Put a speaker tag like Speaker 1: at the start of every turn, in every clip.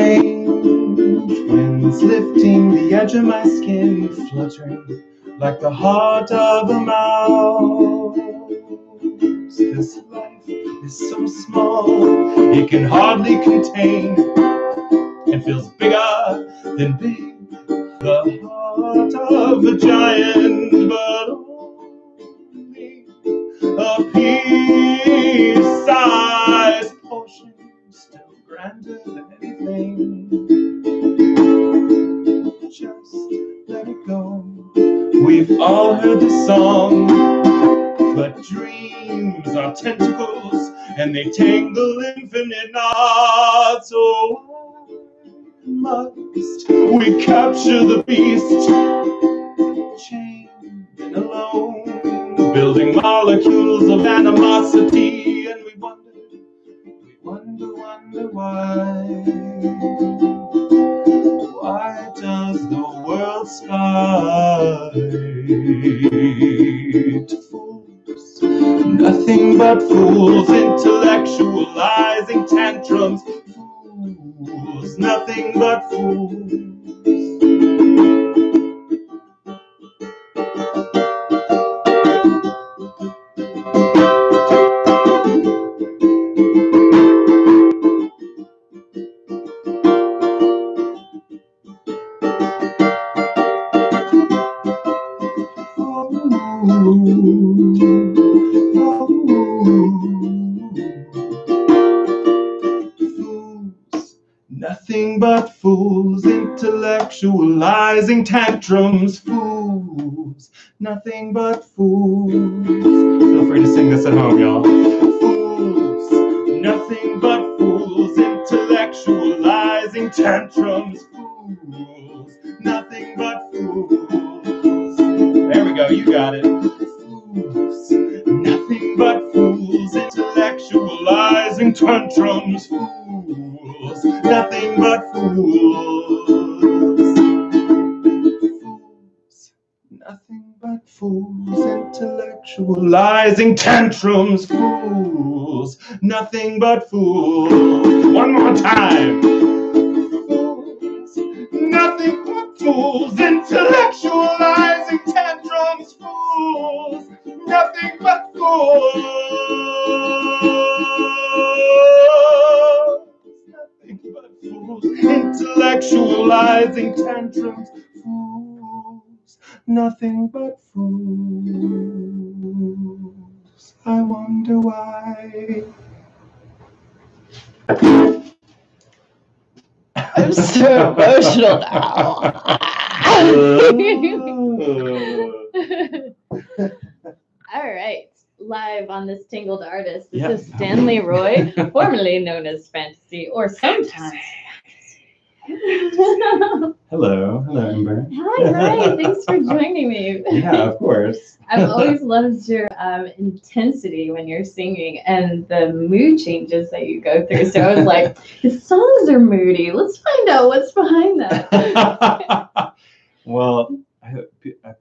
Speaker 1: unchanged, winds lifting the edge of my skin, fluttering like the heart of a mouse. This life is so small, it can hardly contain, and feels bigger than big, the heart of a giant, but only a pea-sized portion, still grander than anything. Just let it go. We've all heard the song, but dreams are tentacles and they tangle infinite knots. So why must we capture the beast, chained and alone, building molecules of animosity? And we wonder why. Why does the world spite fools? Nothing but fools, intellectualizing tantrums. Fools, nothing but fools. Nothing but fools, intellectualizing tantrums. Fools, nothing but fools. Feel free to sing this at home, y'all. Fools, nothing but fools, intellectualizing tantrums. Fools, nothing but fools. There we go, you got it. Fools, nothing but fools, intellectualizing tantrums. Fools, nothing but fools. Fools, nothing but fools, intellectualizing tantrums. Fools, nothing but fools. One more time. Fools, nothing but fools, intellectualizing tantrums. Fools, nothing but fools. Fools, intellectualizing tantrums. Fools, nothing but fools. I wonder why.
Speaker 2: I'm so emotional now. All right. Live on this Tangled Artist. This is Stanley Roy, formerly known as Fantasy, or sometimes
Speaker 1: Hello, Amber.
Speaker 2: Hi, Ryan. Thanks for joining me.
Speaker 1: Yeah, of course.
Speaker 2: I've always loved your intensity when you're singing and the mood changes that you go through. So I was like, his songs are moody. Let's find out what's behind that.
Speaker 1: Well,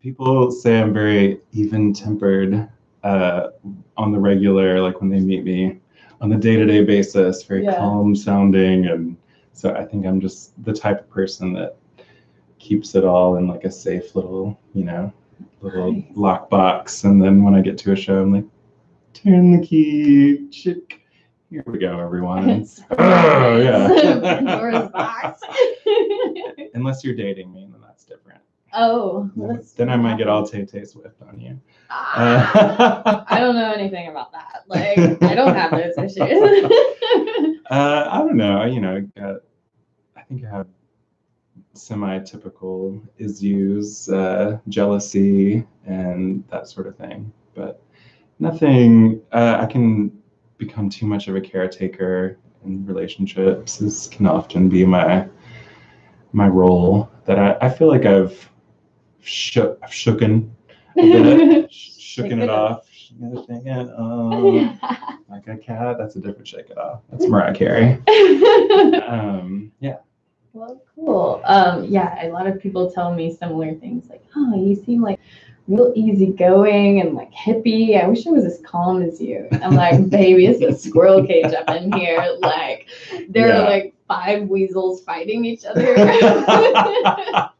Speaker 1: people say I'm very even-tempered on the regular, like when they meet me on the day-to-day basis, very calm sounding, and so I think I'm just the type of person that keeps it all in like a safe little, little lockbox. And then when I get to a show, I'm like, turn the key, chick. Here we go, everyone. Oh, yeah.
Speaker 2: Pandora's box.
Speaker 1: Unless you're dating me, then that's different.
Speaker 2: Oh.
Speaker 1: Then I might get all Tay-Tay Swift on you.
Speaker 2: I don't know anything about that. Like, I don't have those issues.
Speaker 1: I don't know. I think I have semi-typical issues, jealousy, and that sort of thing. But nothing. I can become too much of a caretaker in relationships. This can often be my role that I feel like I've shooken a bit, shooken it off. Like a cat. That's a different shake it off. That's Mariah Carey. Yeah.
Speaker 2: Well, cool. Yeah, a lot of people tell me similar things like, oh, you seem like real easygoing and like hippie. I wish I was as calm as you. I'm like, baby, it's a squirrel cage up in here. Like, there are like 5 weasels fighting each other. I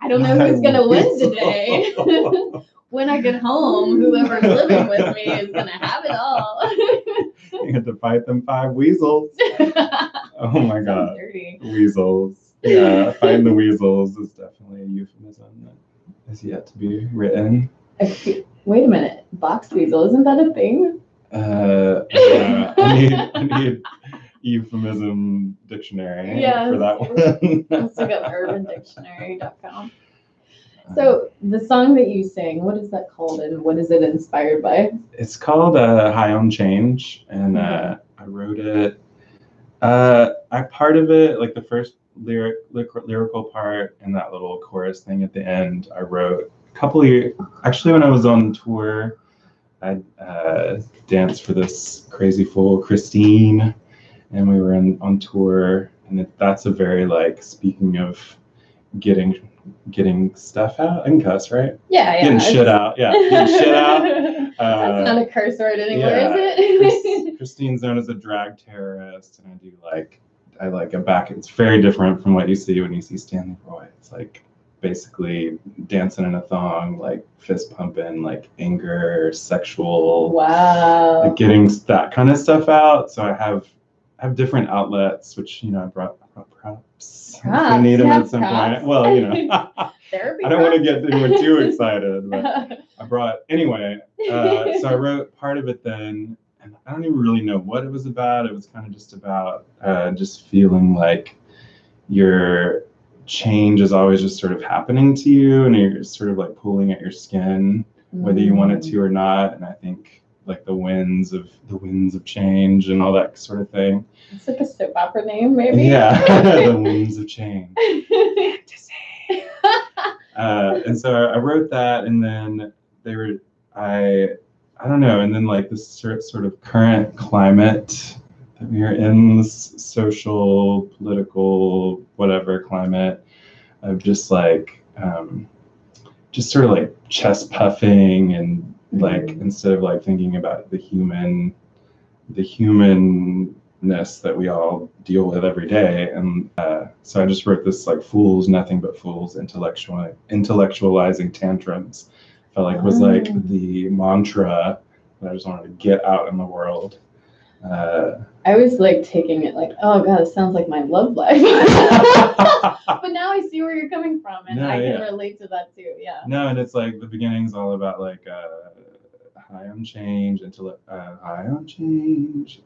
Speaker 2: don't know who's gonna win today. When I get home, whoever's living with me is gonna have it all.
Speaker 1: You had to fight them 5 weasels. Oh my God.
Speaker 2: Dirty.
Speaker 1: Weasels. Yeah, fighting the weasels is definitely a euphemism that is yet to be written.
Speaker 2: Wait a minute. Box weasel, isn't that a thing?
Speaker 1: I need euphemism dictionary for that one.
Speaker 2: Let's look up urbandictionary.com. So the song that you sing, what is that called and what is it inspired by?
Speaker 1: It's called High Unchanged, and I wrote it. Part of it, like the first lyrical part and that little chorus thing at the end, I wrote a couple of years. Actually, when I was on tour, I danced for this crazy fool, Christine, and we were on tour, and that's a very like, speaking of getting stuff out. I can cuss, right?
Speaker 2: Yeah.
Speaker 1: Getting shit out. Yeah, getting shit out.
Speaker 2: That's not a curse word anymore, is it?
Speaker 1: Christine's known as a drag terrorist, and I like a back. It's very different from what you see when you see Stanley Roy. It's like basically dancing in a thong, like fist pumping, like anger, sexual.
Speaker 2: Wow.
Speaker 1: Like getting that kind of stuff out. So I have different outlets, which I brought props. If we need them at some point. Well,
Speaker 2: Therapy.
Speaker 1: I don't want to get anyone too excited, but I brought anyway. So I wrote part of it then, and I don't even really know what it was about. It was kind of just about just feeling like your change is always just sort of happening to you, and you're sort of like pulling at your skin, whether you want it to or not. And I think like the winds of change and all that sort of thing.
Speaker 2: It's like a soap opera name, maybe.
Speaker 1: Yeah, the winds of change. And so I wrote that, and then I don't know, and then like this sort of current climate that we are in, this social, political, whatever climate of just like just sort of like chest puffing and like instead of like thinking about the humanness that we all deal with every day. And so I just wrote this like fools, nothing but fools, intellectualizing tantrums. Felt like was like the mantra that I just wanted to get out in the world.
Speaker 2: I was like taking it like, oh God, it sounds like my love life. But now I see where you're coming from, and I can relate to that too. Yeah.
Speaker 1: No, and it's like the beginning's all about like high unchanged, high unchanged.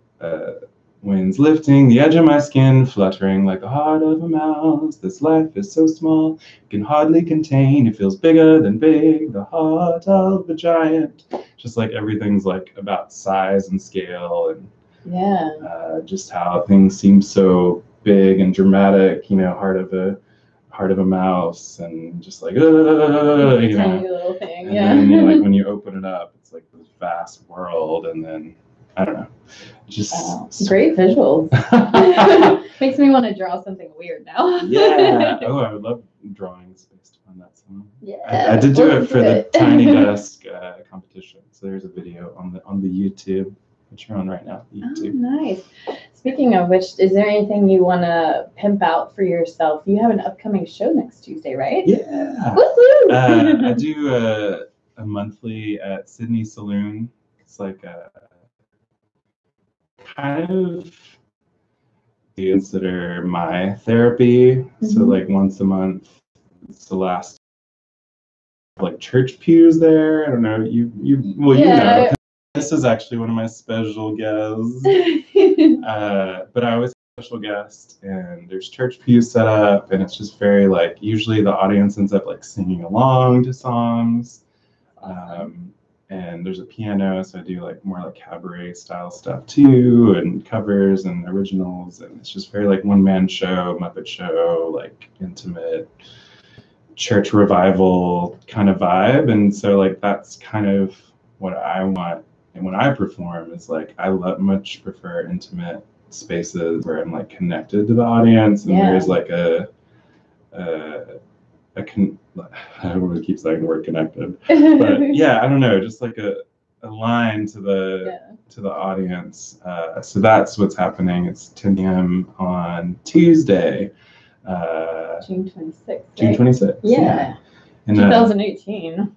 Speaker 1: Winds lifting the edge of my skin, fluttering like the heart of a mouse. This life is so small, it can hardly contain. It feels bigger than big, the heart of a giant. Just like everything's like about size and scale, and just how things seem so big and dramatic. Heart of a mouse, and just like
Speaker 2: tiny little thing.
Speaker 1: And then like when you open it up, it's like this vast world, and then I don't know. Just
Speaker 2: great visuals. Makes me want to draw something weird now.
Speaker 1: Yeah. Oh, I would love drawings based on that song.
Speaker 2: Yeah.
Speaker 1: I did do it for the Tiny Desk competition. So there's a video on the YouTube, which you're on right now. YouTube.
Speaker 2: Oh, nice. Speaking of which, is there anything you want to pimp out for yourself? You have an upcoming show next Tuesday, right?
Speaker 1: Yeah.
Speaker 2: Woohoo!
Speaker 1: I do a monthly at Sydney Saloon. It's like a kind of consider my therapy. So like once a month, it's the last like church pews there. I don't know. You know. This is actually one of my special guests. But I always have a special guest, and there's church pews set up, and it's just very like usually the audience ends up like singing along to songs. And there's a piano, so I do like more like cabaret style stuff too, and covers and originals, and it's just very like one-man show, Muppet show, like intimate church revival kind of vibe. And so like that's kind of what I want, and when I perform is like I much prefer intimate spaces where I'm like connected to the audience, and there's like I don't want to keep saying the word connected, but yeah, I don't know, just like a line to the audience. So that's what's happening. It's Tinium on Tuesday,
Speaker 2: June 26th.
Speaker 1: June 26th.
Speaker 2: Yeah.
Speaker 1: And,
Speaker 2: 2018.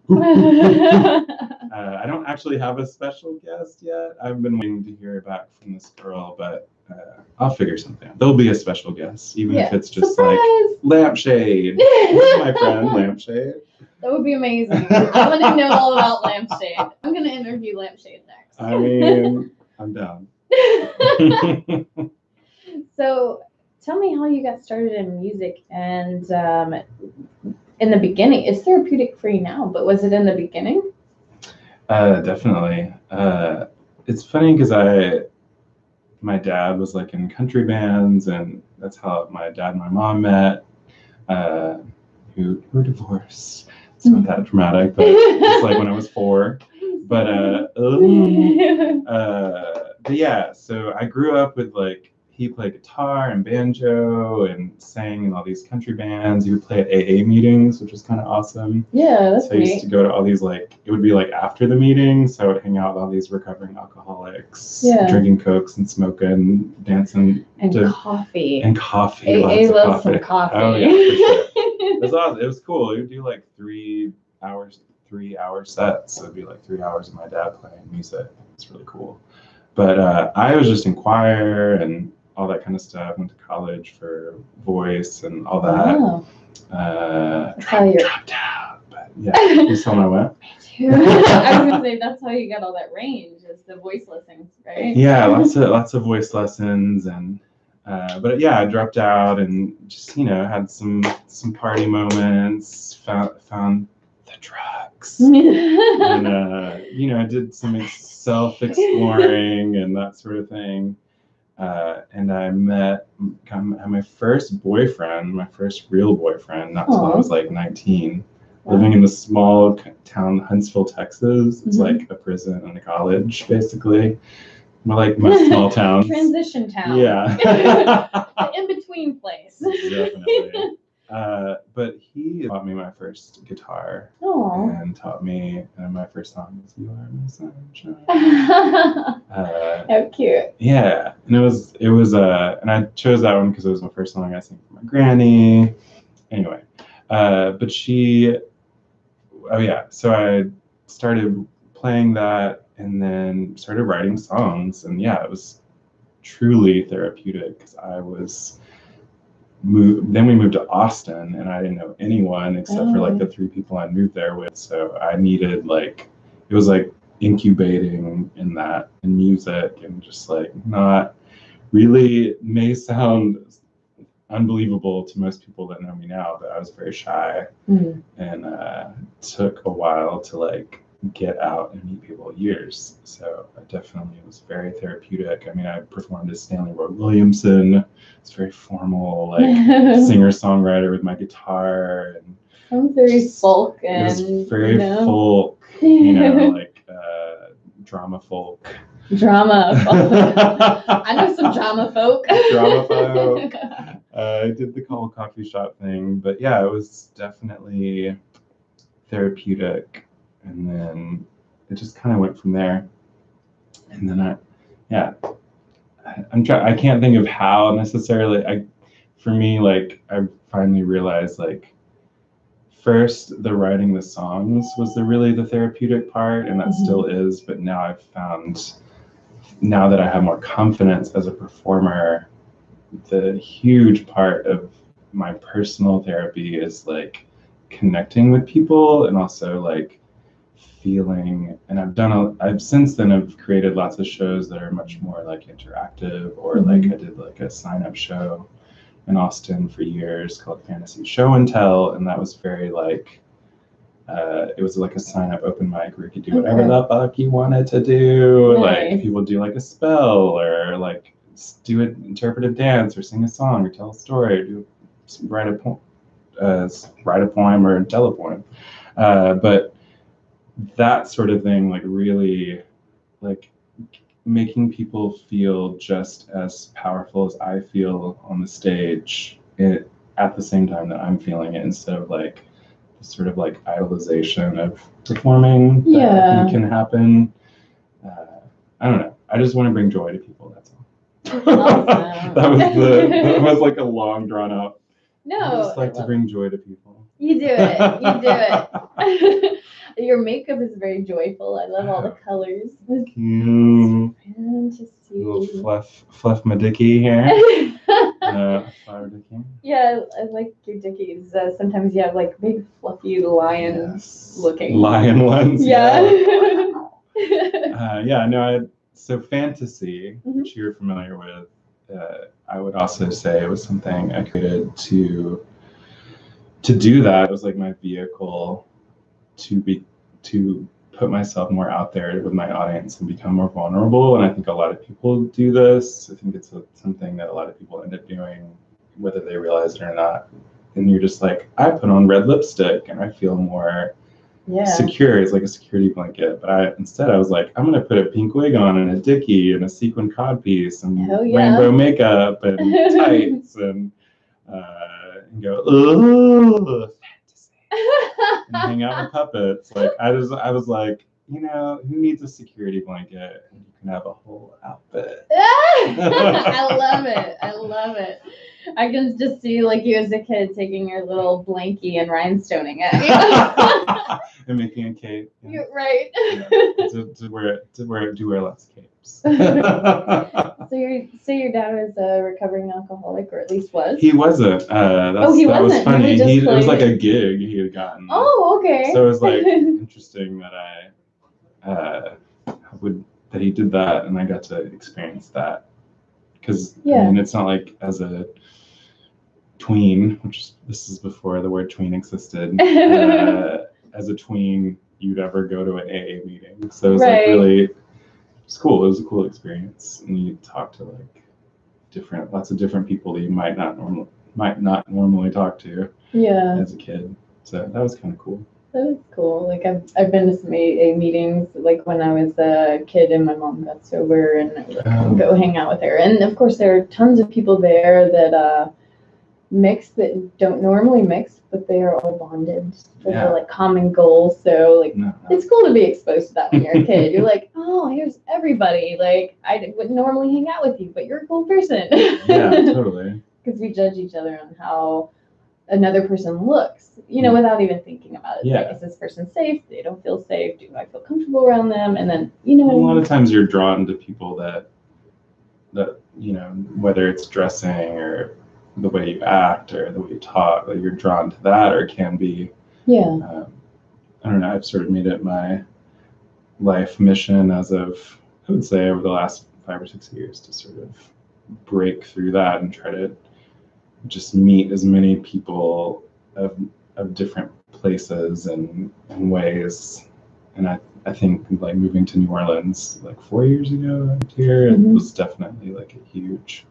Speaker 1: I don't actually have a special guest yet. I've been waiting to hear back from this girl, but I'll figure something out. There'll be a special guest, even if it's just
Speaker 2: Surprise!
Speaker 1: like Lampshade. My friend Lampshade.
Speaker 2: That would be amazing. I want to know all about Lampshade. I'm going to interview Lampshade next.
Speaker 1: I mean, I'm down.
Speaker 2: So tell me how you got started in music, and in the beginning, it's therapeutic for you now, but was it in the beginning?
Speaker 1: Definitely. It's funny because my dad was like in country bands, and that's how my dad and my mom met, who were divorced. It's not that dramatic, but it's like when I was 4. But yeah, so I grew up with like, he played guitar and banjo and sang in all these country bands. He would play at AA meetings, which was kind of awesome.
Speaker 2: Yeah, that's
Speaker 1: so I used to go to all these, like, it would be like after the meetings, so I would hang out with all these recovering alcoholics, drinking Cokes and smoking, dancing.
Speaker 2: And coffee.
Speaker 1: And coffee.
Speaker 2: AA loves some coffee.
Speaker 1: Oh yeah, for sure. It was awesome. It was cool. We would do like 3-hour sets. So it'd be like 3 hours of my dad playing music. It's really cool. But I was just in choir and all that kind of stuff. Went to college for voice and all that.
Speaker 2: Wow.
Speaker 1: Dropped out. But yeah, you saw my what?
Speaker 2: Me too. I was gonna say that's how you got all that range, is the voice lessons, right?
Speaker 1: Yeah, lots of voice lessons, and but yeah, I dropped out and just had some party moments. Found the drugs, and I did some self-exploring and that sort of thing. And I met my first boyfriend, my first real boyfriend, not until I was like 19, living in the small town Huntsville, Texas. It's like a prison and a college, basically. Like most small towns.
Speaker 2: Transition town.
Speaker 1: Yeah.
Speaker 2: The in-between place.
Speaker 1: Definitely. But he taught me my first guitar.
Speaker 2: Aww.
Speaker 1: And taught me, and my first song was "You Are My Sunshine."
Speaker 2: How cute.
Speaker 1: Yeah, and it was, and I chose that one because it was my first song I sang for my granny. Anyway, but so I started playing that, and then started writing songs, and yeah, it was truly therapeutic because then we moved to Austen, and I didn't know anyone except for like the 3 people I moved there with. So I needed it was like incubating in music, and just like not really, may sound unbelievable to most people that know me now, but I was very shy, and took a while to like get out and meet people, years. So I definitely, it was very therapeutic. I mean, I performed as Stanley Roy Williamson. It's very formal, like singer-songwriter with my guitar, and
Speaker 2: sounds very folk, and
Speaker 1: it was very folk, like drama folk.
Speaker 2: Drama folk. I know some drama folk.
Speaker 1: Drama folk. I did the Call Coffee Shop thing, but yeah, it was definitely therapeutic. And then it just kind of went from there. And then I can't think of how necessarily. For me, like, I finally realized, like, first the writing the songs was really the therapeutic part, and that still is. But now I've found, now that I have more confidence as a performer, the huge part of my personal therapy is like connecting with people, and also like feeling. And I've since then have created lots of shows that are much more like interactive, or like I did like a sign-up show in Austen for years called Fantasy Show and Tell, and that was very like it was like a sign-up open mic where you could do whatever the fuck you wanted to do.
Speaker 2: Nice.
Speaker 1: Like people do like a spell, or like do an interpretive dance, or sing a song, or tell a story, or write a poem or tell a poem. But that sort of thing, like really like making people feel just as powerful as I feel on the stage at the same time that I'm feeling it, instead of like sort of like idolization of performing that
Speaker 2: Yeah.
Speaker 1: I think can happen. I don't know. I just want to bring joy to people. That's all.
Speaker 2: Awesome.
Speaker 1: that was like a long drawn out.
Speaker 2: No,
Speaker 1: I just like to bring joy to people.
Speaker 2: You do it. You do it. Your makeup is very joyful. I love all the colors. Fantasy.
Speaker 1: Little fluff my dickie here. Flower dickie.
Speaker 2: Yeah, I like your dickies. Sometimes you have like big fluffy lion looking.
Speaker 1: Lion ones.
Speaker 2: Yeah.
Speaker 1: So fantasy, which you're familiar with, I would also say it was something I created to do that. It was like my vehicle to put myself more out there with my audience and become more vulnerable. And I think a lot of people do this. I think it's something that a lot of people end up doing, whether they realize it or not. And you're just like, I put on red lipstick and I feel more secure. It's like a security blanket. But instead I was like, I'm going to put a pink wig on and a dickie and a sequin codpiece and rainbow makeup and tights and go, ooh, fantasy. And hang out with puppets. Like I was like, you know, who needs a security blanket? You can have a whole outfit.
Speaker 2: I love it. I love it. I can just see like you as a kid taking your little blankie and rhinestoning it.
Speaker 1: And making a cape. Yeah.
Speaker 2: You're right.
Speaker 1: Yeah. To wear lots of capes.
Speaker 2: So your dad was a recovering alcoholic, or at least was?
Speaker 1: He wasn't.
Speaker 2: He wasn't.
Speaker 1: That was funny.
Speaker 2: It
Speaker 1: was like a gig he had gotten.
Speaker 2: Oh, okay.
Speaker 1: So it was like interesting that that he did that, and I got to experience that. Because I mean, it's not like as a tween, this is before the word tween existed. As a tween, you'd ever go to an AA meeting. So it was like really, it's cool. It was a cool experience, and you talk to like lots of different people that you might not normally talk to. Yeah. As a kid, so that was kind of cool.
Speaker 2: That is cool. Like I've been to some AA meetings, like when I was a kid and my mom got sober, and go hang out with her. And of course, there are tons of people there that mix that don't normally mix, but they are all bonded for the like common goals. So like it's cool to be exposed to that when you're a kid. You're like, oh, here's everybody. Like I wouldn't normally hang out with you, but you're a cool person.
Speaker 1: Yeah, totally.
Speaker 2: Because we judge each other on how another person looks, you know, without even thinking about it. Yeah. Like, is this person safe? They don't feel safe. Do I feel comfortable around them? And then, you know,
Speaker 1: a lot of times you're drawn to people that you know, whether it's dressing or the way you act or the way you talk, like you're drawn to that, or it can be. Yeah. I don't know. I've sort of made it my life mission as of, I would say, over the last 5 or 6 years to sort of break through that and try to just meet as many people of different places and ways. And I think like moving to New Orleans like 4 years ago here, it was definitely like a huge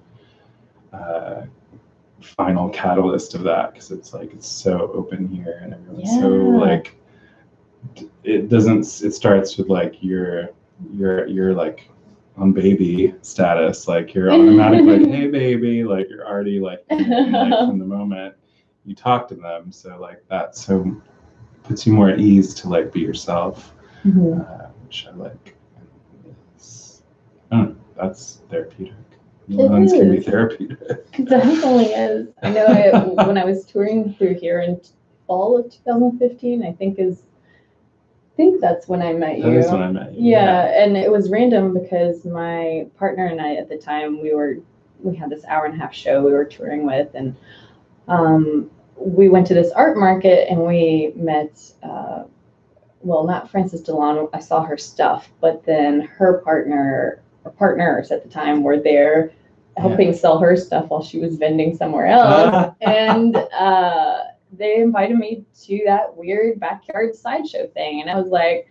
Speaker 1: final catalyst of that, because it's like it's so open here and everyone's so like it starts with like you're like on baby status, like you're automatically like, hey baby, like you're already like, from the moment you talk to them. So like that so puts you more at ease to like be yourself, which I like. That's therapeutic. Ones can be therapeutic.
Speaker 2: It definitely is. I know when I was touring through here in fall of 2015, I think that's when I met you.
Speaker 1: That is when I met you.
Speaker 2: Yeah, and it was random because my partner and I at the time, we had this hour-and-a-half show we were touring with, and we went to this art market and we met, well, not Frances Delano. I saw her stuff, but then her partner or partners at the time were there helping sell her stuff while she was vending somewhere else. And they invited me to that weird backyard sideshow thing. And I was like,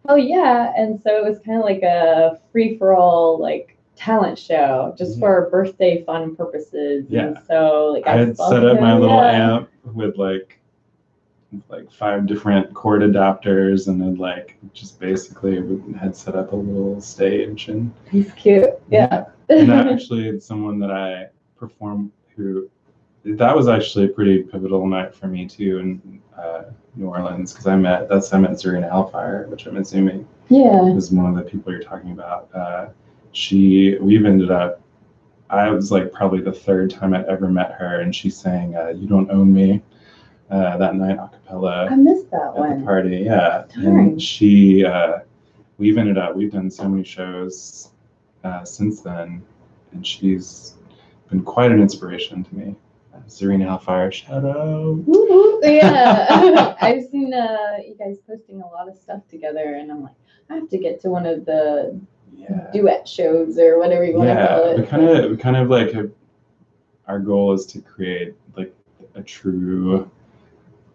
Speaker 2: oh yeah. And so it was kind of like a free-for-all like talent show just for birthday fun purposes. Yeah. And so like
Speaker 1: I had set up my little amp with like 5 different cord adapters, and then like just basically had set up a little stage. And
Speaker 2: he's cute. Yeah.
Speaker 1: And actually someone that I performed that was actually a pretty pivotal night for me too. And New Orleans because I met Serena Hellfire, which I'm assuming is one of the people you're talking about. We've ended up. I was like probably the third time I'd ever met her, and she sang "You Don't Own Me" that night a cappella.
Speaker 2: I missed that
Speaker 1: at
Speaker 2: one.
Speaker 1: The party, yeah.
Speaker 2: Darn.
Speaker 1: And we've done so many shows since then, and she's been quite an inspiration to me. Serena Hellfire, shout out.
Speaker 2: Yeah, I've seen you guys posting a lot of stuff together, and I'm like, I have to get to one of the duet shows or whatever you want to call it.
Speaker 1: We kind of like our goal is to create like a true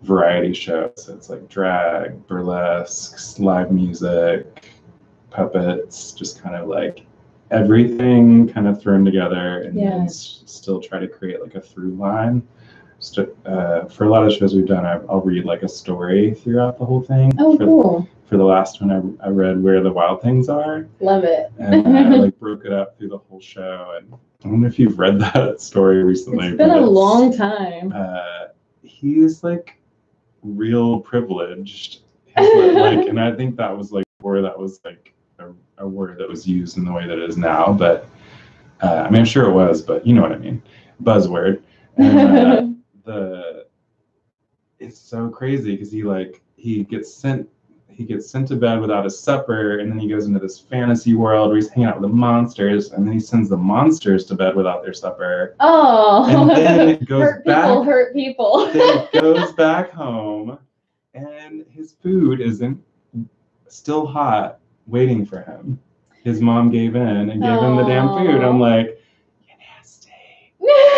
Speaker 1: variety show. So it's like drag, burlesque, live music, puppets, just kind of like everything kind of thrown together, and then still try to create like a through line. For a lot of shows we've done, I'll read like a story throughout the whole thing.
Speaker 2: Oh, cool.
Speaker 1: For the last one, I read Where the Wild Things Are.
Speaker 2: Love it.
Speaker 1: And I like broke it up through the whole show. And I don't know if you've read that story recently.
Speaker 2: It's been a long time.
Speaker 1: He's like real privileged. Like, and I think that was like where that was like a word that was used in the way that it is now. But I mean, I'm sure it was, but you know what I mean. Buzzword. And it's so crazy because he gets sent to bed without his supper, and then he goes into this fantasy world where he's hanging out with the monsters, and then he sends the monsters to bed without their supper.
Speaker 2: Oh,
Speaker 1: and then it goes
Speaker 2: hurt people.
Speaker 1: Then it goes back home, and his food isn't still hot, waiting for him. His mom gave in and gave him the damn food. I'm like,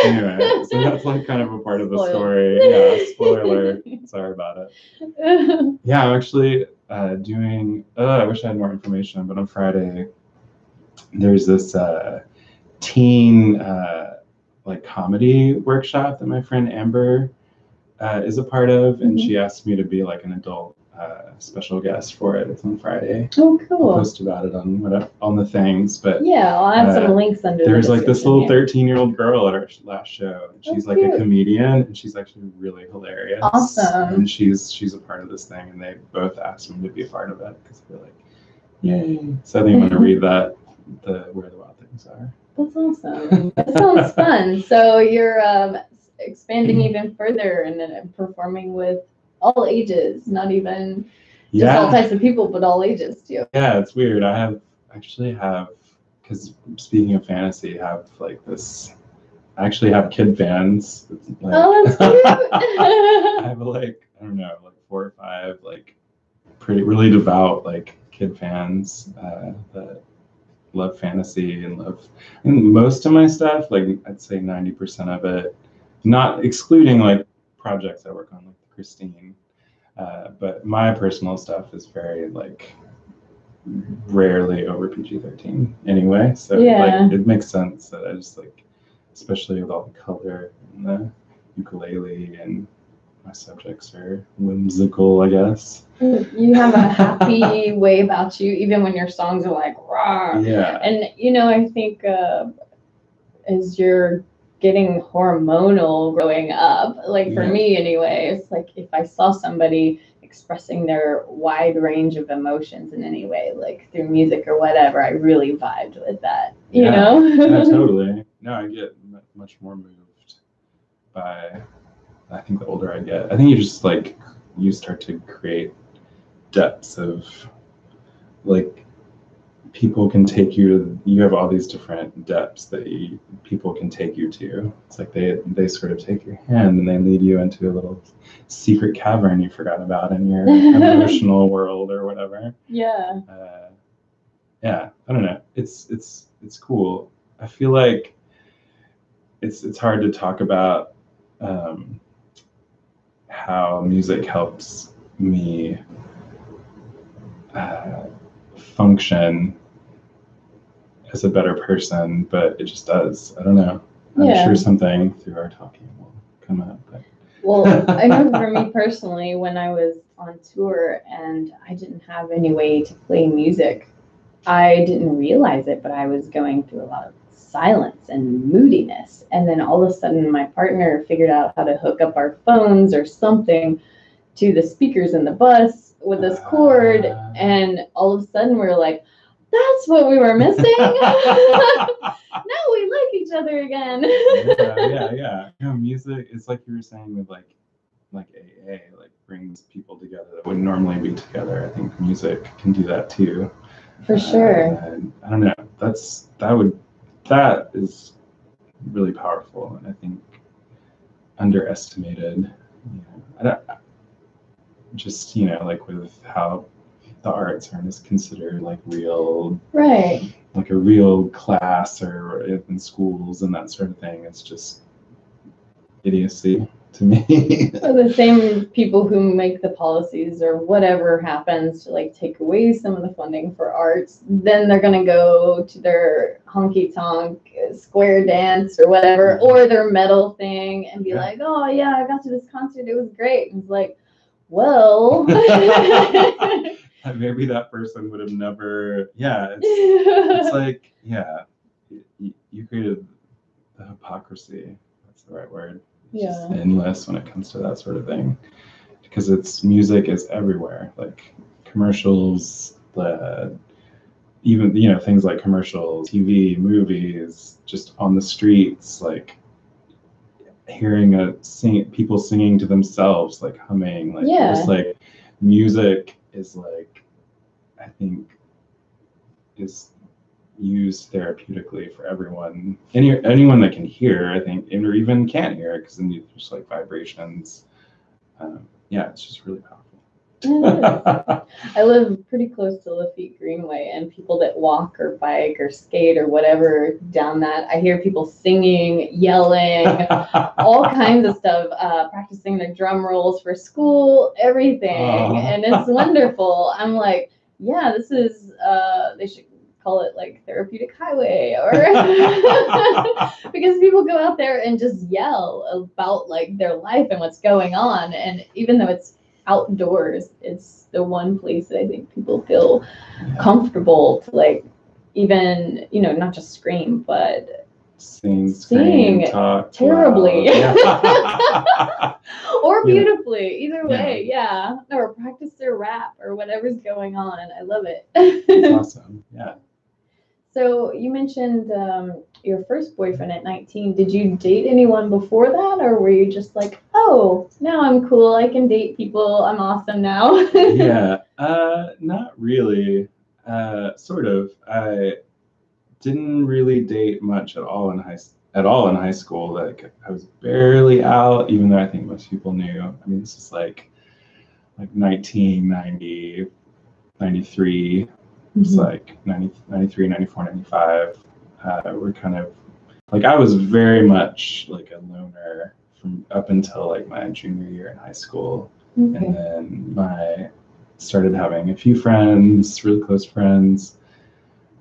Speaker 1: anyway, so that's like kind of a part of the story. Yeah, spoiler alert. Sorry about it. Yeah, I'm actually doing. I wish I had more information, but on Friday there's this teen like comedy workshop that my friend Amber is a part of, and she asked me to be like an adult special guest for it. It's on Friday.
Speaker 2: Oh, cool.
Speaker 1: I'll post about it on the things, but
Speaker 2: yeah, I'll add some links under.
Speaker 1: There's like this little 13-year-old girl at our last show, and she's like a comedian, and she's actually really hilarious.
Speaker 2: Awesome.
Speaker 1: And she's a part of this thing, and they both asked me to be a part of it because they're like, yay! So I think I'm gonna read that Where the Wild Things Are.
Speaker 2: That's awesome. That sounds fun. So you're expanding even further and then performing with all ages, not even just all types of people, but all ages too.
Speaker 1: Yeah, it's weird. I actually have, because speaking of fantasy, I actually have kid fans. Like,
Speaker 2: oh, that's cute.
Speaker 1: I have like, I don't know, like 4 or 5 like really devout like kid fans that love fantasy and most of my stuff, like I'd say 90% of it, not excluding like projects I work on like Christine, but my personal stuff is very like rarely over PG-13 anyway, so like it makes sense that I just like, especially with all the color and the ukulele, and my subjects are whimsical, I guess.
Speaker 2: You have a happy way about you, even when your songs are like raw.
Speaker 1: Yeah.
Speaker 2: And I think as you're getting hormonal growing up, like for me anyway, it's like if I saw somebody expressing their wide range of emotions in any way, like through music or whatever, I really vibed with that, you know?
Speaker 1: Yeah, totally. No, I get much more moved by, I think the older I get, I think you start to create depths of like, people can take you have all these different depths that people can take you to. It's like they sort of take your hand and they lead you into a little secret cavern you forgot about in your emotional world or whatever.
Speaker 2: Yeah.
Speaker 1: I don't know. It's cool. I feel like it's hard to talk about how music helps me function as a better person, but it just does. I don't know. I'm sure something through our talking will come up. But.
Speaker 2: Well, I know for me personally, when I was on tour and I didn't have any way to play music, I didn't realize it, but I was going through a lot of silence and moodiness. And then all of a sudden my partner figured out how to hook up our phones or something. to the speakers in the bus with this cord, and all of a sudden we're like, that's what we were missing. Now we like each other again.
Speaker 1: Yeah. You know, music is like you were saying with like AA, like brings people together that wouldn't normally be together. I think music can do that too.
Speaker 2: For sure.
Speaker 1: I don't know. That is really powerful, and I think underestimated. Just like with how the arts aren't considered like real,
Speaker 2: right?
Speaker 1: Like a real class or in schools and that sort of thing. It's just idiocy to me.
Speaker 2: Or the same people who make the policies or whatever happens to like take away some of the funding for arts, then they're gonna go to their honky tonk square dance or whatever, or their metal thing and be like, oh yeah, I got to this concert, it was great. And it's like, well,
Speaker 1: maybe that person would have never. It's like, you created the hypocrisy. That's the right word. It's just endless when it comes to that sort of thing, because music is everywhere. Like commercials, even things like commercials, TV, movies, just on the streets, like hearing people singing to themselves, like humming, like just like music is like, I think, is used therapeutically for everyone, anyone that can hear, I think, or even can't hear, because then you just like vibrations. It's just really powerful.
Speaker 2: I live pretty close to Lafitte Greenway, and people that walk or bike or skate or whatever down that, I hear people singing, yelling, all kinds of stuff, practicing their drum rolls for school, everything. And it's wonderful. I'm like, this is, they should call it like therapeutic highway, or because people go out there and just yell about like their life and what's going on. And even though it's outdoors, it's the one place that I think people feel comfortable to like even not just scream, but sing
Speaker 1: talk
Speaker 2: terribly or beautifully, either way. Or practice their rap or whatever's going on. I love it.
Speaker 1: It's awesome.
Speaker 2: So you mentioned your first boyfriend at 19. Did you date anyone before that, or were you just like, oh, now I'm cool, I can date people, I'm awesome now?
Speaker 1: Not really. Sort of. I didn't really date much at all in high school. Like I was barely out, even though I think most people knew. I mean, this is like 1990, 93. It's like 90, 93, 94, 95. We're kind of like, I was very much like a loner from up until like my junior year in high school. And then started having a few friends, really close friends,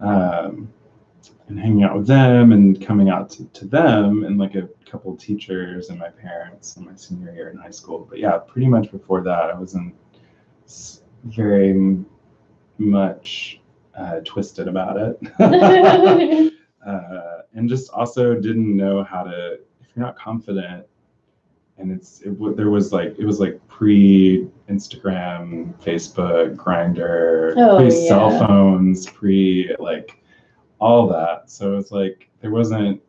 Speaker 1: and hanging out with them and coming out to them, and like a couple of teachers and my parents in my senior year in high school. But pretty much before that, I wasn't very much twisted about it. And just also didn't know how to, if you're not confident, and it was like pre-Instagram, Facebook, Grindr, pre-cell phones, like all that. So it's like there wasn't,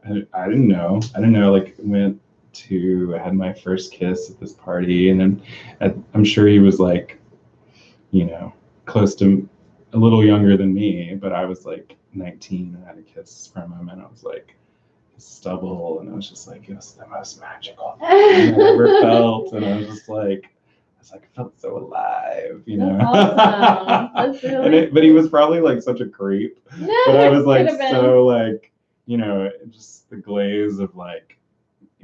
Speaker 1: I didn't know, like I had my first kiss at this party, and then I'm sure he was like, close to a little younger than me, but I was like 19 and I had a kiss from him, and I was like stubble, and I was just like, it was the most magical thing I ever felt, and I was just like, I felt so alive,
Speaker 2: That's awesome. That's really
Speaker 1: but he was probably like such a creep, but I was like so like, just the glaze of like,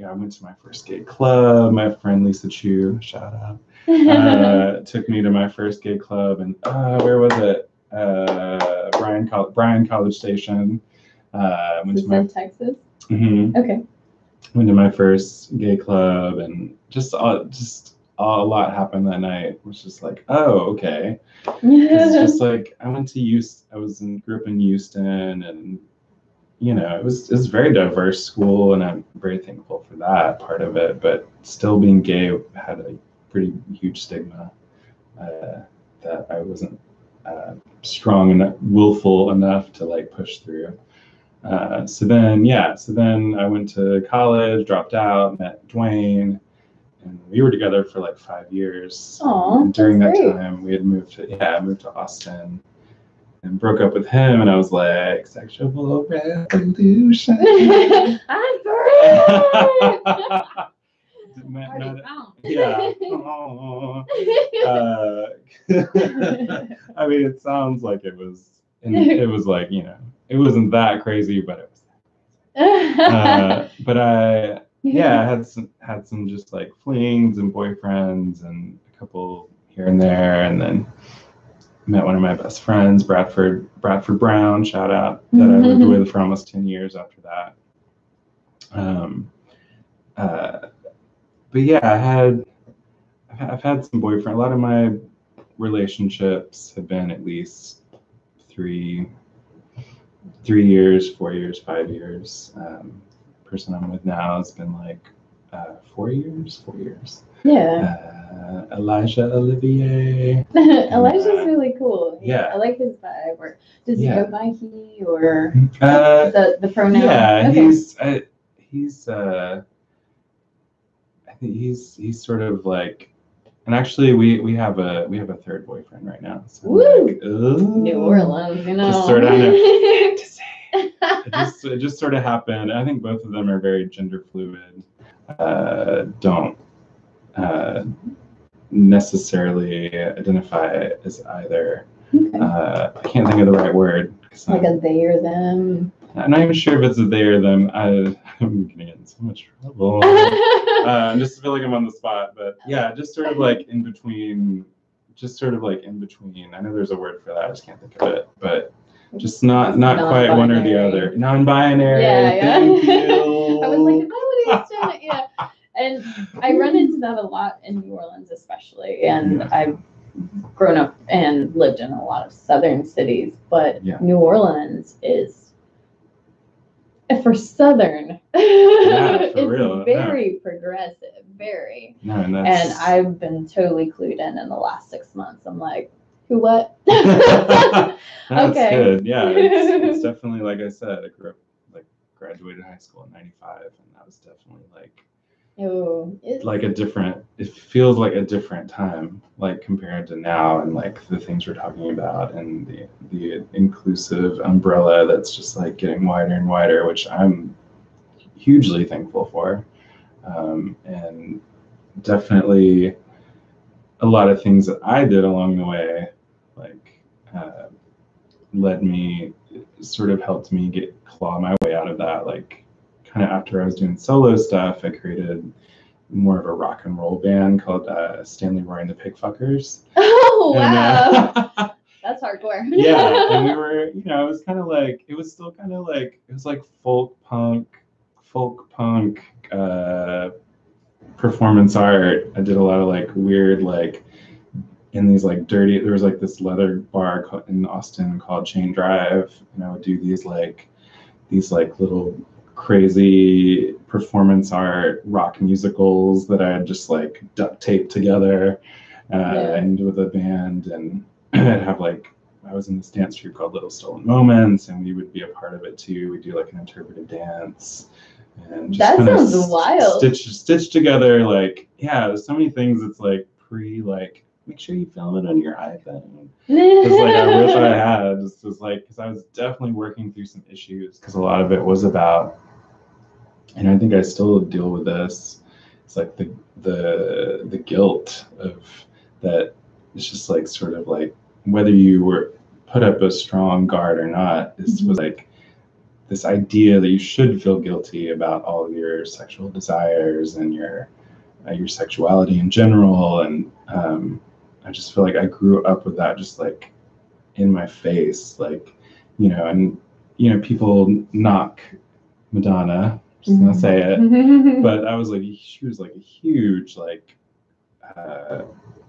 Speaker 1: I went to my first gay club. My friend Lisa Chu, shout out, took me to my first gay club, and where was it? Bryan College Station. Went to
Speaker 2: Texas.
Speaker 1: Mm-hmm.
Speaker 2: Okay.
Speaker 1: Went to my first gay club, and just a lot happened that night. It was just like, oh, okay. It's just like I grew up in Houston, and it was a very diverse school, and I'm very thankful for that part of it. But still being gay had a pretty huge stigma that I wasn't strong enough, willful enough to like push through. So then I went to college, dropped out, met Dwayne, and we were together for like 5 years.
Speaker 2: Aww,
Speaker 1: during that
Speaker 2: great.
Speaker 1: time, we had moved to Austen, and broke up with him, and I was like, sexual revolution.
Speaker 2: I'm for
Speaker 1: Yeah. I mean, it sounds like it was like, you know, it wasn't that crazy, but it was. But I had some just like flings and boyfriends and a couple here and there, and then met one of my best friends, Bradford Brown, shout out, that I lived with for almost 10 years after that. But yeah, I've had some boyfriends. A lot of my relationships have been at least 3 years, 4 years, 5 years. Person I'm with now has been like 4 years.
Speaker 2: Yeah.
Speaker 1: Elijah Olivier.
Speaker 2: Elijah's really cool.
Speaker 1: Yeah.
Speaker 2: I like his vibe. Or does he go by he or the pronoun?
Speaker 1: Yeah,
Speaker 2: okay.
Speaker 1: I think he's sort of like, and actually we have a third boyfriend right now. So
Speaker 2: woo!
Speaker 1: Like,
Speaker 2: New Orleans, you know.
Speaker 1: Just sort of, I know, to say. It just sort of happened. I think both of them are very gender fluid. Don't necessarily identify as either.
Speaker 2: Okay.
Speaker 1: I can't think of the right word.
Speaker 2: Like a they or them.
Speaker 1: I'm not even sure if it's a they or them. I'm gonna get in so much trouble. I just feel like I'm on the spot, but yeah, just sort of like in between. I know there's a word for that. I just can't think of it, but just not quite one or the other. Non-binary.
Speaker 2: Yeah.
Speaker 1: Thank you.
Speaker 2: I was like, is that what he's doing? Yeah. And I run into that a lot in New Orleans, especially. And I've grown up and lived in a lot of southern cities, but New Orleans is, for southern, it's
Speaker 1: real.
Speaker 2: very progressive, very.
Speaker 1: No, and
Speaker 2: I've been totally clued in the last 6 months. I'm like, who, what?
Speaker 1: That's
Speaker 2: okay.
Speaker 1: Good. Yeah, it's definitely, like I said, I grew up, like, graduated high school in '95, and that was definitely like, it feels like a different time, like compared to now, and like the things we're talking about, and the inclusive umbrella that's just like getting wider and wider, which I'm hugely thankful for. And definitely a lot of things that I did along the way, like helped me claw my way out of that. Like, kind of after I was doing solo stuff, I created more of a rock and roll band called Stanley Roy and the Pigfuckers.
Speaker 2: Oh, wow. And, that's hardcore.
Speaker 1: Yeah, and we were, it was kind of like, it was still kind of like, it was like folk punk, performance art. I did a lot of like weird, like in these like dirty, there was like this leather bar in Austen called Chain Drive, and I would do these little crazy performance art rock musicals that I had just like duct taped together and with a band, and I'd have like, I was in this dance troupe called Little Stolen Moments, and we would be a part of it too. We do like an interpretive dance, and just
Speaker 2: that sounds wild.
Speaker 1: Stitch together, like, there's so many things. It's like make sure you film it on your iPhone. It's like, I wish I had. Just was like, because I was definitely working through some issues, because a lot of it was about, and I think I still deal with this. It's like the guilt of that. It's just like sort of like whether you were put up a strong guard or not. This was like this idea that you should feel guilty about all of your sexual desires and your sexuality in general, and I just feel like I grew up with that just like in my face, like, and people knock Madonna, just gonna say it, but I was like, she was like a huge like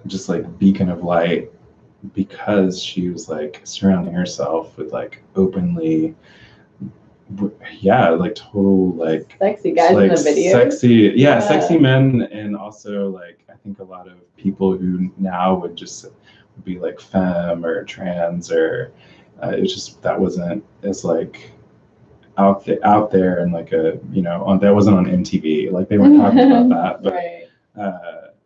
Speaker 1: just like beacon of light, because she was like surrounding herself with like openly yeah, like total like
Speaker 2: sexy guys
Speaker 1: like
Speaker 2: in the video.
Speaker 1: Sexy men, and also like I think a lot of people who now would just be like femme or trans or it's just that wasn't as like out there and like a that wasn't on MTV, like they weren't talking about that, but
Speaker 2: right.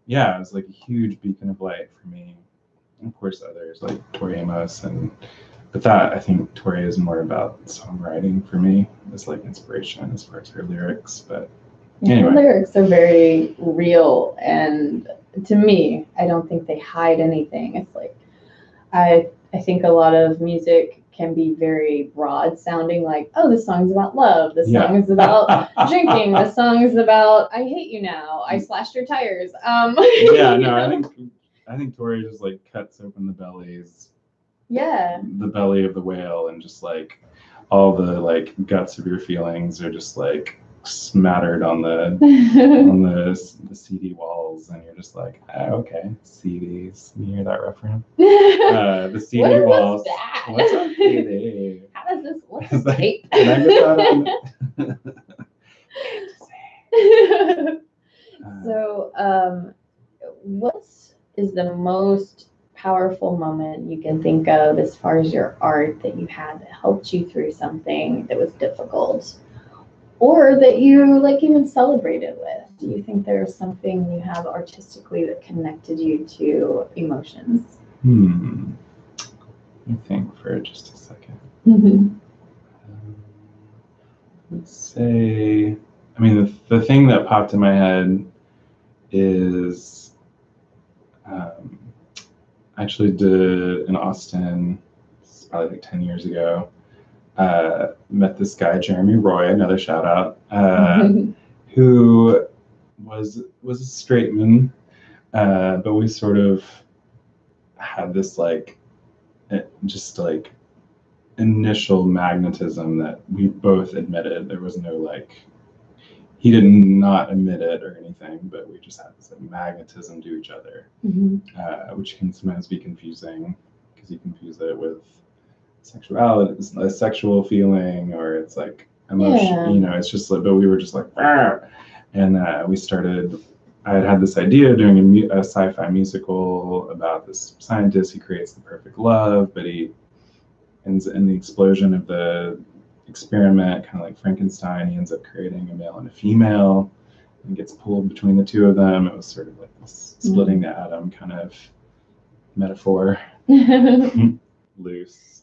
Speaker 1: Yeah, it was like a huge beacon of light for me. And of course others like Tori Amos, but that I think Tori is more about songwriting for me as like inspiration as far as her lyrics. But anyway,
Speaker 2: her lyrics are very real, and to me, I don't think they hide anything. It's like I think a lot of music can be very broad sounding, like, oh, this song's about love, this song is about drinking, this song is about I hate you now, I slashed your tires.
Speaker 1: Yeah, no, I think Tori just like cuts open the bellies.
Speaker 2: Yeah.
Speaker 1: The belly of the whale, and just like all the like guts of your feelings are just like smattered on the the CD walls, and you're just like, oh, okay, CDs. You hear that reference? The CD walls.
Speaker 2: That?
Speaker 1: What's a CD?
Speaker 2: How does this? What's a tape?
Speaker 1: Did I get that on?
Speaker 2: So, what is the most powerful moment you can think of as far as your art that you had that helped you through something that was difficult, or that you like even celebrated with? Do you think there's something you have artistically that connected you to emotions?
Speaker 1: Let me think for just a second. Let's say, I mean, the thing that popped in my head is I actually did in Austen, it's probably like 10 years ago, met this guy, Jeremy Roy, another shout out, who was a straight man, but we sort of had this like, just like initial magnetism that we both admitted. There was no like, he did not admit it or anything, but we just had this like, magnetism to each other, which can sometimes be confusing because you confuse it with sexuality, a sexual feeling, or it's like emotion, it's just like, but we were just like, argh! And we started, I had this idea of doing a sci-fi musical about this scientist who creates the perfect love, but he ends in the explosion of the experiment, kind of like Frankenstein, he ends up creating a male and a female and gets pulled between the two of them. It was sort of like this splitting the atom kind of metaphor. Loose.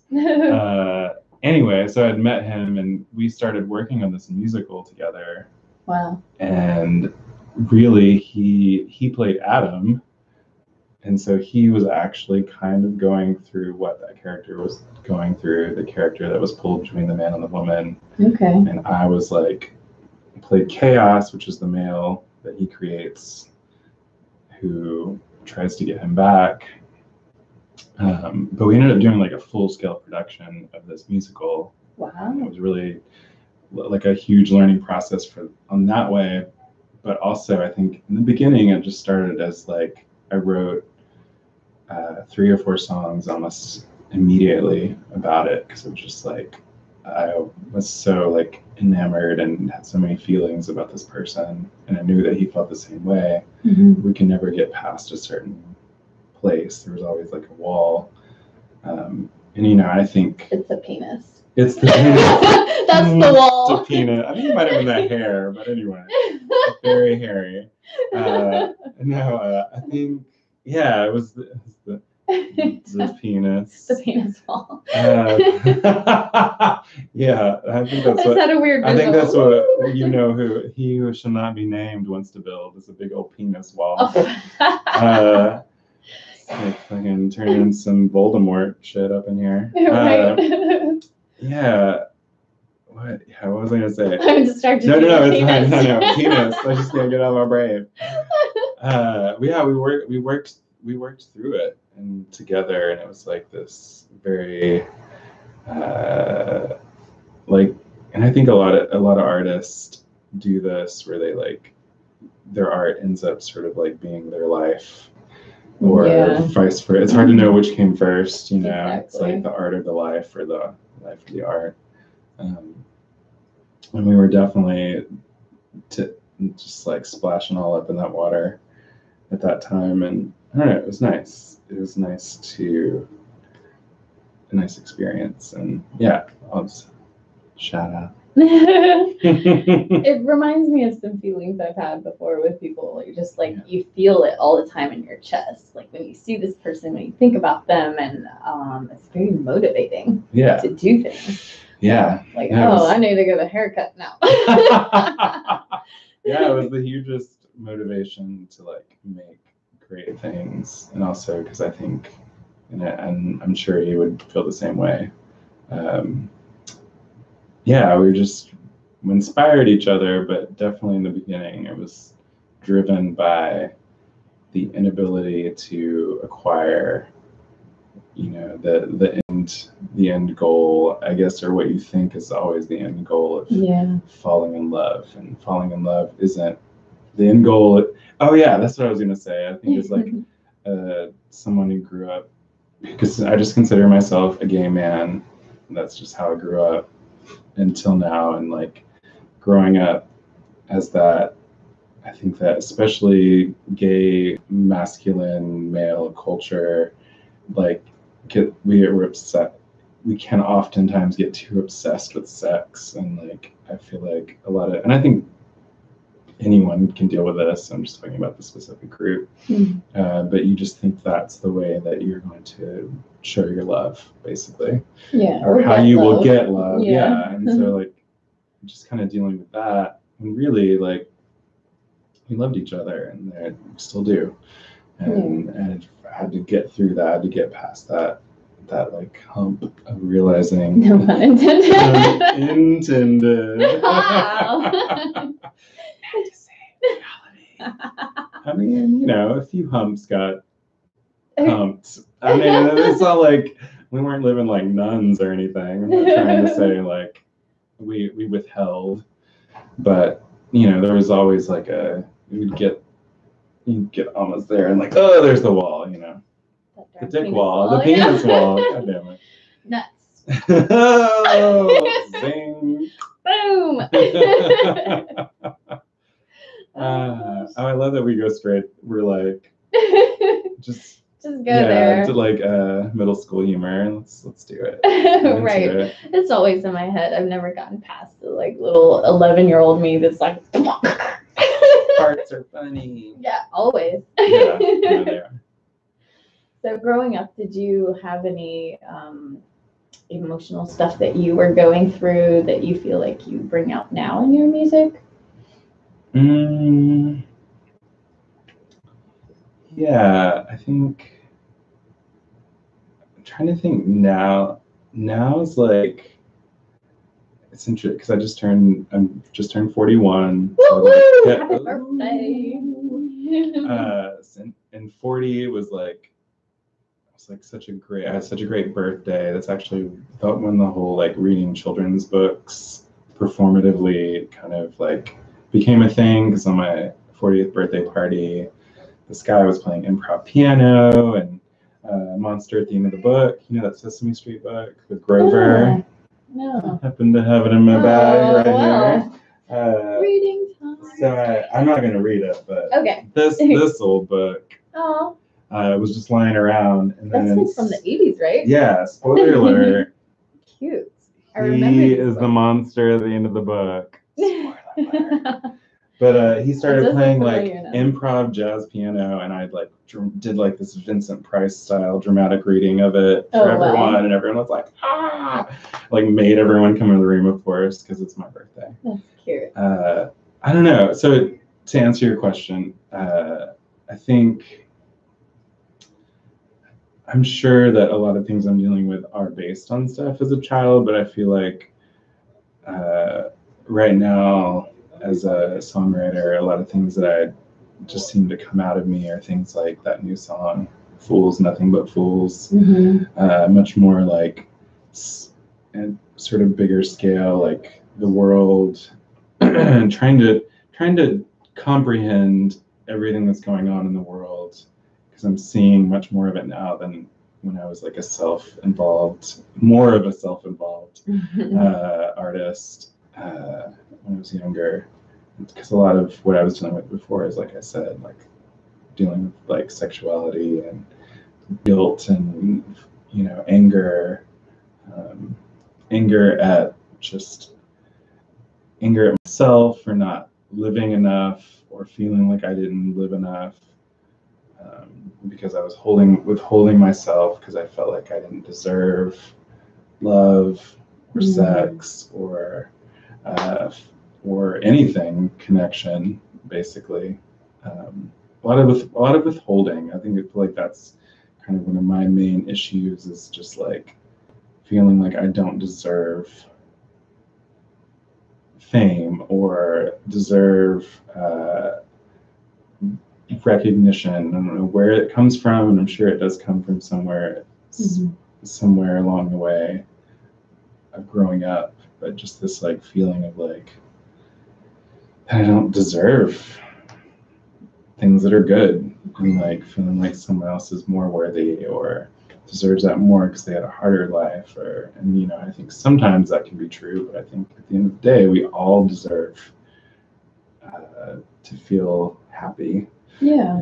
Speaker 1: Anyway, so I'd met him and we started working on this musical together.
Speaker 2: Wow.
Speaker 1: And really he played Adam, and so he was actually kind of going through what that character was going through, the character that was pulled between the man and the woman.
Speaker 2: Okay.
Speaker 1: And I was like, played Chaos, which is the male that he creates, who tries to get him back. But we ended up doing like a full-scale production of this musical.
Speaker 2: Wow.
Speaker 1: It was really like a huge learning process on that way. But also, I think in the beginning, it just started as like I wrote 3 or 4 songs almost immediately about it, because it was just like I was so like enamored and had so many feelings about this person, and I knew that he felt the same way. We can never get past a certain place. There was always like a wall, and I think
Speaker 2: it's a penis.
Speaker 1: It's the penis.
Speaker 2: That's the wall.
Speaker 1: It's a penis. I think it might have been the hair, but anyway, very hairy. No, I think it was the penis.
Speaker 2: The penis wall.
Speaker 1: Yeah, I think that's what.
Speaker 2: That a weird visual?
Speaker 1: I think that's what who he who shall not be named wants to build is a big old penis wall. Like fucking turning some Voldemort shit up in here.
Speaker 2: Right.
Speaker 1: Yeah. What? Yeah, what was I gonna say?
Speaker 2: I'm distracted.
Speaker 1: No, it's fine. No, penis. I just can't get out of my brain. We worked through it and together, and it was like this very and I think a lot of artists do this where they like their art ends up sort of like being their life. Or vice versa. It's hard to know which came first, Exactly. It's like the art or the life, or the life or the art. and we were definitely just like splashing all up in that water at that time, and I don't know, it was nice. It was a nice experience, and yeah, I'll just shout out.
Speaker 2: It reminds me of some feelings I've had before with people. You're just like, you feel it all the time in your chest. Like when you see this person, when you think about them, and it's very motivating to do things.
Speaker 1: Yeah.
Speaker 2: Like, I need to get a haircut now.
Speaker 1: Yeah, it was the hugest motivation to like make great things. And also because I think, and I'm sure you would feel the same way. We inspired each other, but definitely in the beginning, it was driven by the inability to acquire, the end goal, I guess, or what you think is always the end goal of falling in love. And falling in love isn't the end goal. Oh yeah, that's what I was gonna say. I think it's like someone who grew up, because I just consider myself a gay man. That's just how I grew up until now, and like growing up as that, I think that especially gay masculine male culture, like we're upset. We can oftentimes get too obsessed with sex, and like I feel like and I think anyone can deal with this. I'm just talking about the specific group, but you just think that's the way that you're going to show your love, basically, or how you will get love, and so like just kind of dealing with that, and really like we loved each other, and we still do, and I had to get through that, I had to get past that like hump of realizing.
Speaker 2: No pun intended.
Speaker 1: Intended.
Speaker 2: Wow.
Speaker 1: I mean, a few humps got humped. I mean, it's not like we weren't living like nuns or anything. I'm not trying to say like we withheld, but there was always like you'd get almost there and like, oh, there's the wall, the dick wall, the penis wall. God damn it.
Speaker 2: Nuts.
Speaker 1: Oh, zing.
Speaker 2: Boom.
Speaker 1: I love that we go straight. We're like, just
Speaker 2: go there.
Speaker 1: To like middle school humor. Let's do it.
Speaker 2: Right. It's always in my head. I've never gotten past the like little 11-year-old me that's like,
Speaker 1: parts are funny.
Speaker 2: Yeah, always.
Speaker 1: Yeah, they are.
Speaker 2: So growing up, did you have any emotional stuff that you were going through that you feel like you bring out now in your music?
Speaker 1: Yeah, I think I'm trying to think now. Now is like, it's interesting because I'm just turned 41.
Speaker 2: Woo-hoo! So happy birthday.
Speaker 1: And 40 was like, I had such a great birthday. That's actually about when the whole like reading children's books performatively kind of like became a thing, because on my 40th birthday party, this guy was playing improv piano and Monster at the end of the book. That Sesame Street book with Grover?
Speaker 2: No.
Speaker 1: I happen to have it in my bag right
Speaker 2: here. Reading time.
Speaker 1: So I'm not going to read it, but
Speaker 2: okay.
Speaker 1: This old book.
Speaker 2: Oh.
Speaker 1: Was just lying around. And
Speaker 2: that's like from the 80s, right?
Speaker 1: Yeah, spoiler alert.
Speaker 2: Cute.
Speaker 1: He is the monster at the end of the book. Spoiler alert. But he started playing like improv jazz piano, and I like did like this Vincent Price style dramatic reading of it for everyone, and everyone was like, ah! Like made everyone come in the room, of course, because it's my birthday.
Speaker 2: That's cute.
Speaker 1: I don't know. So to answer your question, I think I'm sure that a lot of things I'm dealing with are based on stuff as a child, but I feel like right now, as a songwriter, a lot of things that I just seem to come out of me are things like that new song, Fools, Nothing But Fools, much more like and sort of bigger scale, like the world, and trying to comprehend everything that's going on in the world, because I'm seeing much more of it now than when I was like more of a self-involved artist. when I was younger, because a lot of what I was dealing with before is, like I said, like dealing with like sexuality and guilt and, you know, anger, anger at myself for not living enough or feeling like I didn't live enough, because I was withholding myself because I felt like I didn't deserve love or sex or anything, connection, basically. A lot of withholding. I feel like that's kind of one of my main issues, is just like feeling like I don't deserve fame or deserve recognition. I don't know where it comes from, and I'm sure it does come from somewhere along the way of growing up, but just this like feeling of like I don't deserve things that are good, and like feeling like someone else is more worthy or deserves that more because they had a harder life, and you know, I think sometimes that can be true, but I think at the end of the day we all deserve to feel happy.
Speaker 2: Yeah.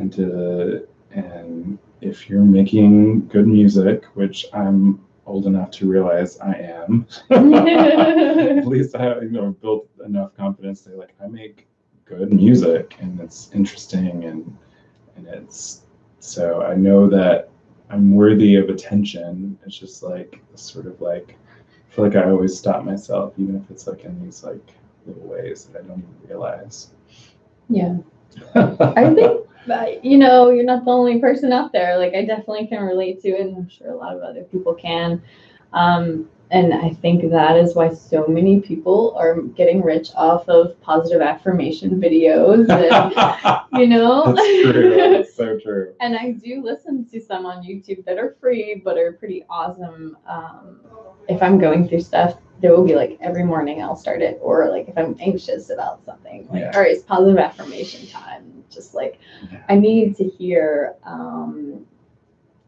Speaker 1: And if you're making good music, which I'm old enough to realize I am, at least I have, you know, built enough confidence to say like I make good music and it's interesting and it's, so I know that I'm worthy of attention. It's just like sort of like I feel like I always stop myself, even if it's like in these like little ways that I don't even realize.
Speaker 2: Yeah. I think you know, you're not the only person out there. Like I definitely can relate to it, and I'm sure a lot of other people can. And I think that is why so many people are getting rich off of positive affirmation videos. And, you know,
Speaker 1: that's true. That's so true.
Speaker 2: And I do listen to some on YouTube that are free, but are pretty awesome. If I'm going through stuff, there will be like every morning I'll start it, or like if I'm anxious about something, like, all right, it's positive affirmation time. Just like I need to hear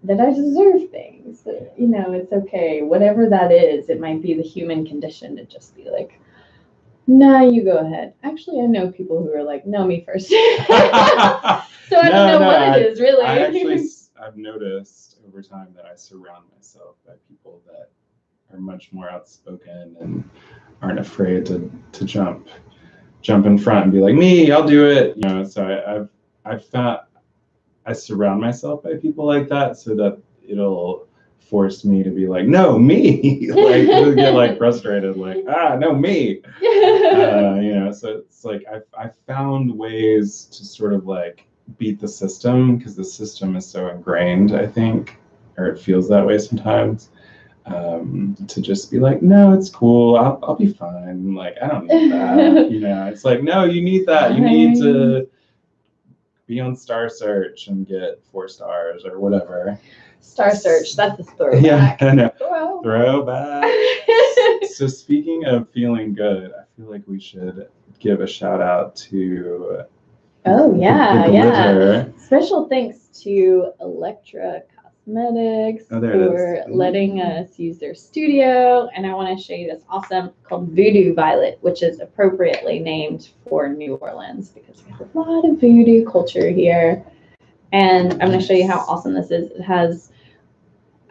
Speaker 2: that I deserve things. That, you know, it's okay. Whatever that is, it might be the human condition to just be like, nah, you go ahead. Actually, I know people who are like, no, me first. So I don't know what it is, really.
Speaker 1: I've noticed over time that I surround myself by people that are much more outspoken and aren't afraid to jump in front and be like, me, I'll do it. You know, so I've found I surround myself by people like that so that it'll force me to be like, no, me, like to get like frustrated, like, no, me. You know, so it's like I found ways to sort of like beat the system, because the system is so ingrained, I think, or it feels that way sometimes. To just be like, no, it's cool, I'll be fine, like I don't need that. You know, it's like, no, you need that. You need to be on Star Search and get 4 stars or whatever.
Speaker 2: Star Search, that's a throwback.
Speaker 1: Yeah, I know. Throwback. So speaking of feeling good, I feel like we should give a shout out to the glitter.
Speaker 2: Special thanks to Electra Cosmetics for letting us use their studio. And I want to show you this awesome called Voodoo Violet, which is appropriately named for New Orleans because we have a lot of voodoo culture here. And I'm going to show you how awesome this is. It has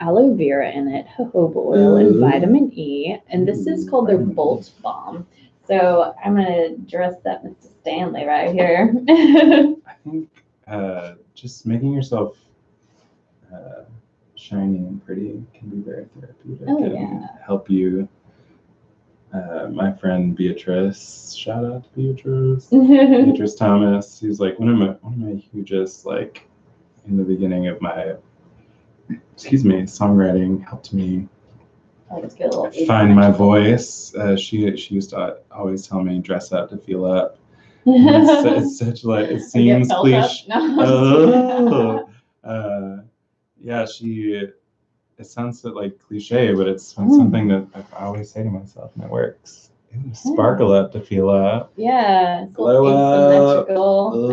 Speaker 2: aloe vera in it, jojoba oil, and vitamin E. And this is called their Bolt Balm. So I'm going to dress up Mr. Stanley right here.
Speaker 1: I think just making yourself shiny and pretty can be very therapeutic and help you. My friend Beatrice, shout out to Beatrice. Beatrice Thomas, who's like one of my hugest, like in the beginning of my songwriting, helped me find my voice. She used to always tell me, dress up to feel up. It's such like, it seems cliche. It sounds like cliche, but it's something that I always say to myself, and it works. Sparkle up to feel up.
Speaker 2: Yeah, it's
Speaker 1: glow up.
Speaker 2: I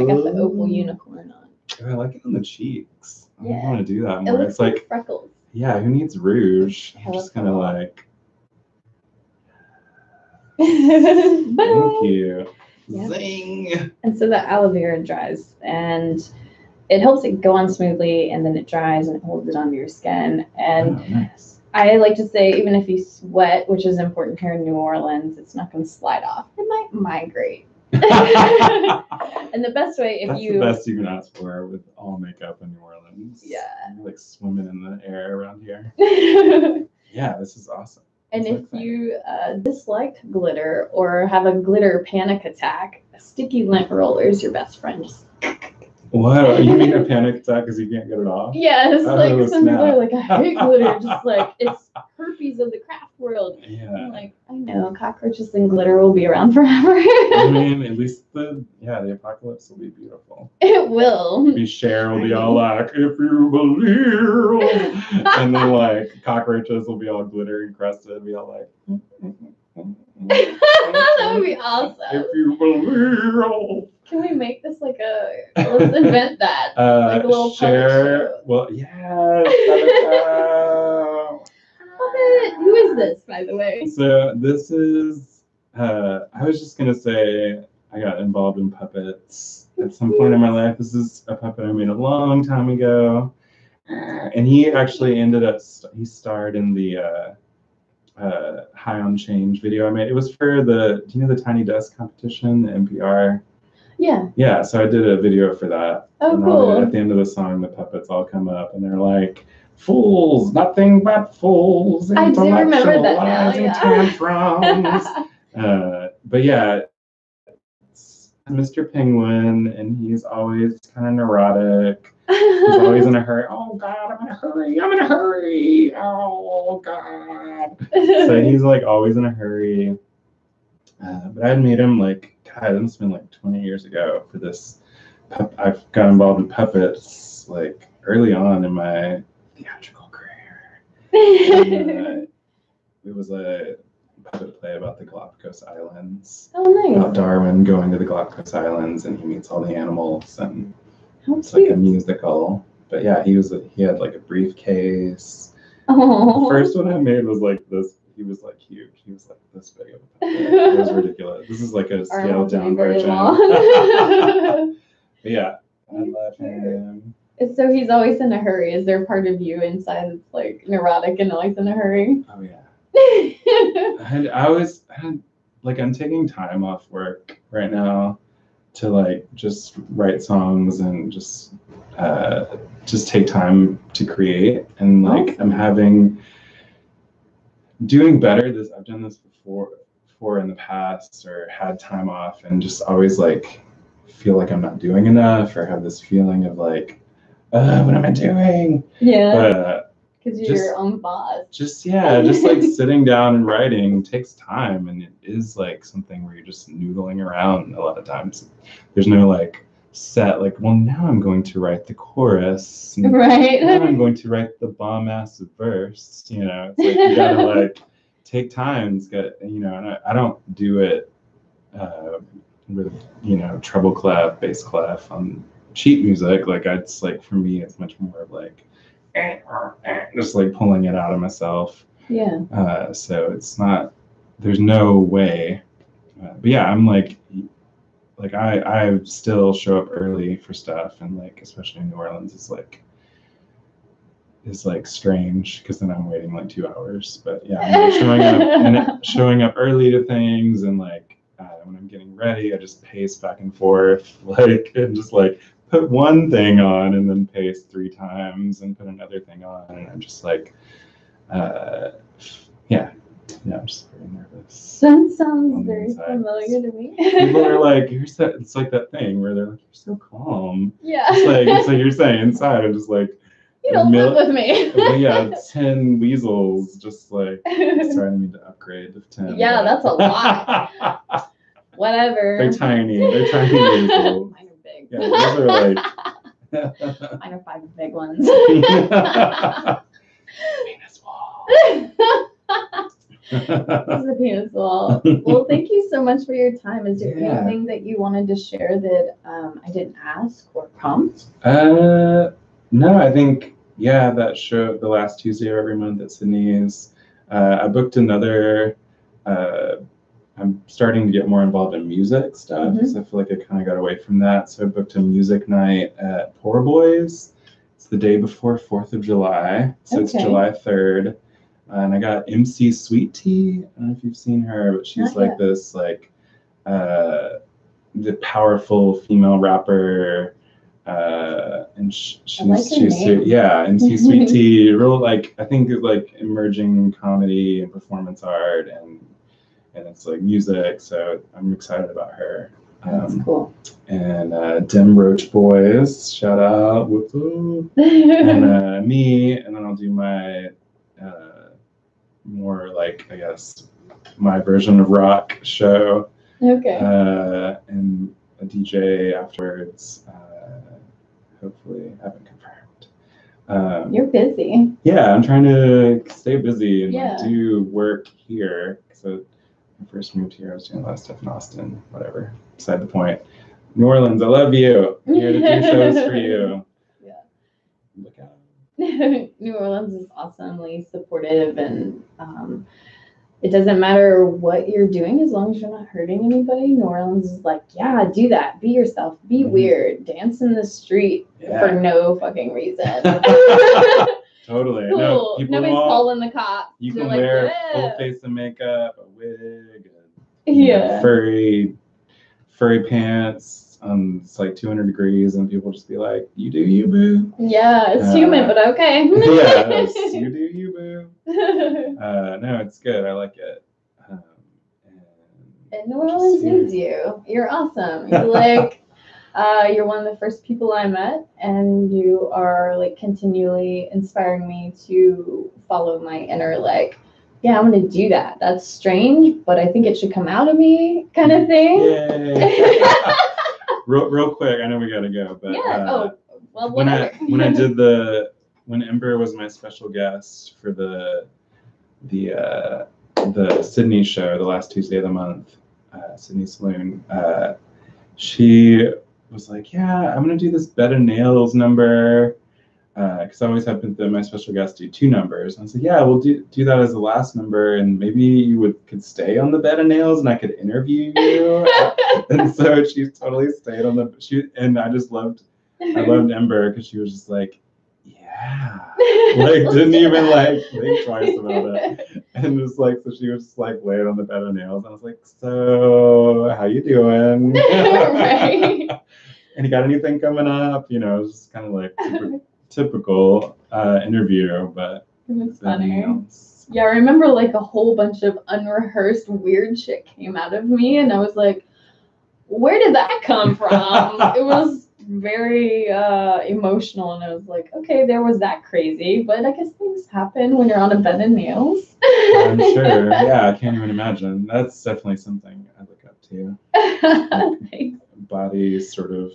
Speaker 2: got the opal unicorn on.
Speaker 1: Oh, I like it on the cheeks. I want to do that more.
Speaker 2: It looks like freckles.
Speaker 1: Yeah, who needs rouge? I'm just gonna like. Thank you.
Speaker 2: Yeah.
Speaker 1: Zing.
Speaker 2: And so the aloe vera dries, and it helps it go on smoothly, and then it dries and it holds it onto your skin. And
Speaker 1: nice.
Speaker 2: I like to say, even if you sweat, which is important here in New Orleans, it's not going to slide off. It might migrate. And the best way,
Speaker 1: That's the best you can ask for with all makeup in New Orleans.
Speaker 2: Yeah.
Speaker 1: You're like swimming in the air around here. Yeah, this is awesome.
Speaker 2: And if you disliked glitter or have a glitter panic attack, a sticky lint roller is your best friend.
Speaker 1: What? You mean a panic attack because you can't get it off?
Speaker 2: Yes, like some people are like, I hate glitter, just like it's herpes of the craft world.
Speaker 1: Yeah.
Speaker 2: I'm like, I know, cockroaches and glitter will be around forever.
Speaker 1: I mean, at least the apocalypse will be beautiful.
Speaker 2: It will.
Speaker 1: Cher will be all like, if you believe. And then like cockroaches will be all glitter encrusted, be all like,
Speaker 2: that would be awesome.
Speaker 1: if you believe.
Speaker 2: Can we make this like let's invent that. Like a little
Speaker 1: Cher. Well, yeah.
Speaker 2: Who is this, by the way?
Speaker 1: So this is, I was just going to say, I got involved in puppets at some point in my life. This is a puppet I made a long time ago. And he actually ended up, he starred in the High Unchanged video I made. It was for do you know the Tiny Desk competition, the NPR?
Speaker 2: Yeah.
Speaker 1: Yeah, so I did a video for that.
Speaker 2: Oh,
Speaker 1: and
Speaker 2: cool.
Speaker 1: At the end of the song, the puppets all come up and they're like, fools, nothing but fools.
Speaker 2: I do remember that now, yeah.
Speaker 1: Tantrums. But yeah, it's Mr. Penguin, and he's always kind of neurotic. He's always in a hurry. Oh, God, I'm in a hurry. I'm in a hurry. Oh, God. So he's like always in a hurry. But I had made him like, God, it's been like 20 years ago for this. I've got involved in puppets like early on in my theatrical career. And, it was a puppet play about the Galapagos Islands.
Speaker 2: Oh, nice.
Speaker 1: About Darwin going to the Galapagos Islands and he meets all the animals and it's
Speaker 2: cute.
Speaker 1: like a musical. But yeah, he had like a briefcase.
Speaker 2: Oh.
Speaker 1: The first one I made was like this. He was like huge. He was like this big of a puppet. It was ridiculous. This is like a scaled down version. Yeah, I love him.
Speaker 2: So he's always in a hurry. Is there part of you inside that's like neurotic and always in a hurry?
Speaker 1: Oh yeah. I'm taking time off work right now to like just write songs and just take time to create, and like I'm doing better. I've done this before in the past, or had time off and just always like feel like I'm not doing enough, or have this feeling of like, what am I doing?
Speaker 2: Yeah. Because you're your own boss.
Speaker 1: Just like sitting down and writing takes time, and it is like something where you're just noodling around a lot of times. There's no like set, like, well, now I'm going to write the chorus.
Speaker 2: Right.
Speaker 1: Now I'm going to write the bomb-ass verse. You know, it's like you gotta like take time. And I don't do it with, treble clef, bass clef on sheet music. Like for me, it's much more of like, just like pulling it out of myself.
Speaker 2: Yeah.
Speaker 1: So it's not, there's no way. But yeah, I'm like I still show up early for stuff, and like especially in New Orleans is like strange because then I'm waiting like 2 hours. But yeah, I'm like showing up early to things, and like when I'm getting ready, I just pace back and forth, like, and just like put one thing on and then pace 3 times and put another thing on, and I'm just like, I'm just very nervous.
Speaker 2: That sounds very familiar to me.
Speaker 1: People are like, it's like that thing where they're like, you're so calm.
Speaker 2: Yeah.
Speaker 1: It's like you're saying inside, I'm just like,
Speaker 2: you don't live with me.
Speaker 1: Yeah, 10 weasels, just like, sorry, I need to upgrade to 10.
Speaker 2: Yeah, that's a lot. Whatever.
Speaker 1: They're tiny weasels.
Speaker 2: Mine are big.
Speaker 1: Yeah, those are like.
Speaker 2: Mine are 5 big ones.
Speaker 1: Penis wall.
Speaker 2: This is a penis wall. Well, thank you so much for your time. Is there anything that you wanted to share that I didn't ask or prompt?
Speaker 1: No, I think, that show, the last Tuesday of every month at Sydney's, I booked another I'm starting to get more involved in music stuff because I feel like I kind of got away from that. So I booked a music night at Poor Boys. It's the day before 4th of July, so it's July 3rd. And I got MC Sweet Tea. I don't know if you've seen her, but she's like this like the powerful female rapper. And she's MC Sweet Tea, real like I think like emerging comedy and performance art and it's like music, so I'm excited about her.
Speaker 2: That's cool.
Speaker 1: And Dim Roach Boys, shout out, what's up? And me, and then I'll do my more like I guess my version of rock show.
Speaker 2: Okay.
Speaker 1: And a DJ afterwards. Hopefully, I haven't confirmed.
Speaker 2: You're busy.
Speaker 1: Yeah, I'm trying to stay busy and like, do work here. So when I first moved here, I was doing a lot of stuff in Austen. Whatever. Beside the point. New Orleans, I love you. I'm here to do shows for you.
Speaker 2: Yeah.
Speaker 1: Look out.
Speaker 2: New Orleans is awesomely supportive, and it doesn't matter what you're doing as long as you're not hurting anybody. New Orleans is like, yeah, do that. Be yourself. Be weird. Dance in the street for no fucking reason.
Speaker 1: Totally.
Speaker 2: Cool.
Speaker 1: No,
Speaker 2: nobody's calling the cops.
Speaker 1: You
Speaker 2: They're
Speaker 1: can
Speaker 2: like,
Speaker 1: wear full face of makeup, a wig, and furry pants. It's like 200 degrees, and people just be like, "You do you, boo."
Speaker 2: Yeah, it's humid, but okay.
Speaker 1: Yes, you do you, boo. No, it's good. I like it.
Speaker 2: And New Orleans needs you. You're awesome. You're like, you're one of the first people I met, and you are like continually inspiring me to follow my inner like, yeah, I'm gonna do that. That's strange, but I think it should come out of me, kind of thing.
Speaker 1: Yay. Real quick, I know we gotta go, but when Ember was my special guest for the Sydney show, the last Tuesday of the month, Sydney Saloon, she was like, yeah, I'm gonna do this bed of nails number, because I always have my special guest do 2 numbers. And I was like, yeah, we'll do that as the last number, and maybe you could stay on the bed of nails, and I could interview you. And so she totally stayed on and I loved Ember because she was just like, yeah, like didn't even like think twice about it, and just like so she was just like laying on the bed of nails. And I was like, so how you doing?
Speaker 2: Right.
Speaker 1: And you got anything coming up? You know, it's just kind of like typical interview, but
Speaker 2: it's funny. Yeah, I remember like a whole bunch of unrehearsed weird shit came out of me, and I was like, where did that come from? It was very emotional, and I was like, okay, there was that crazy, but I guess things happen when you're on a bed of nails.
Speaker 1: I'm sure. Yeah, I can't even imagine. That's definitely something I look up to. Like, body sort of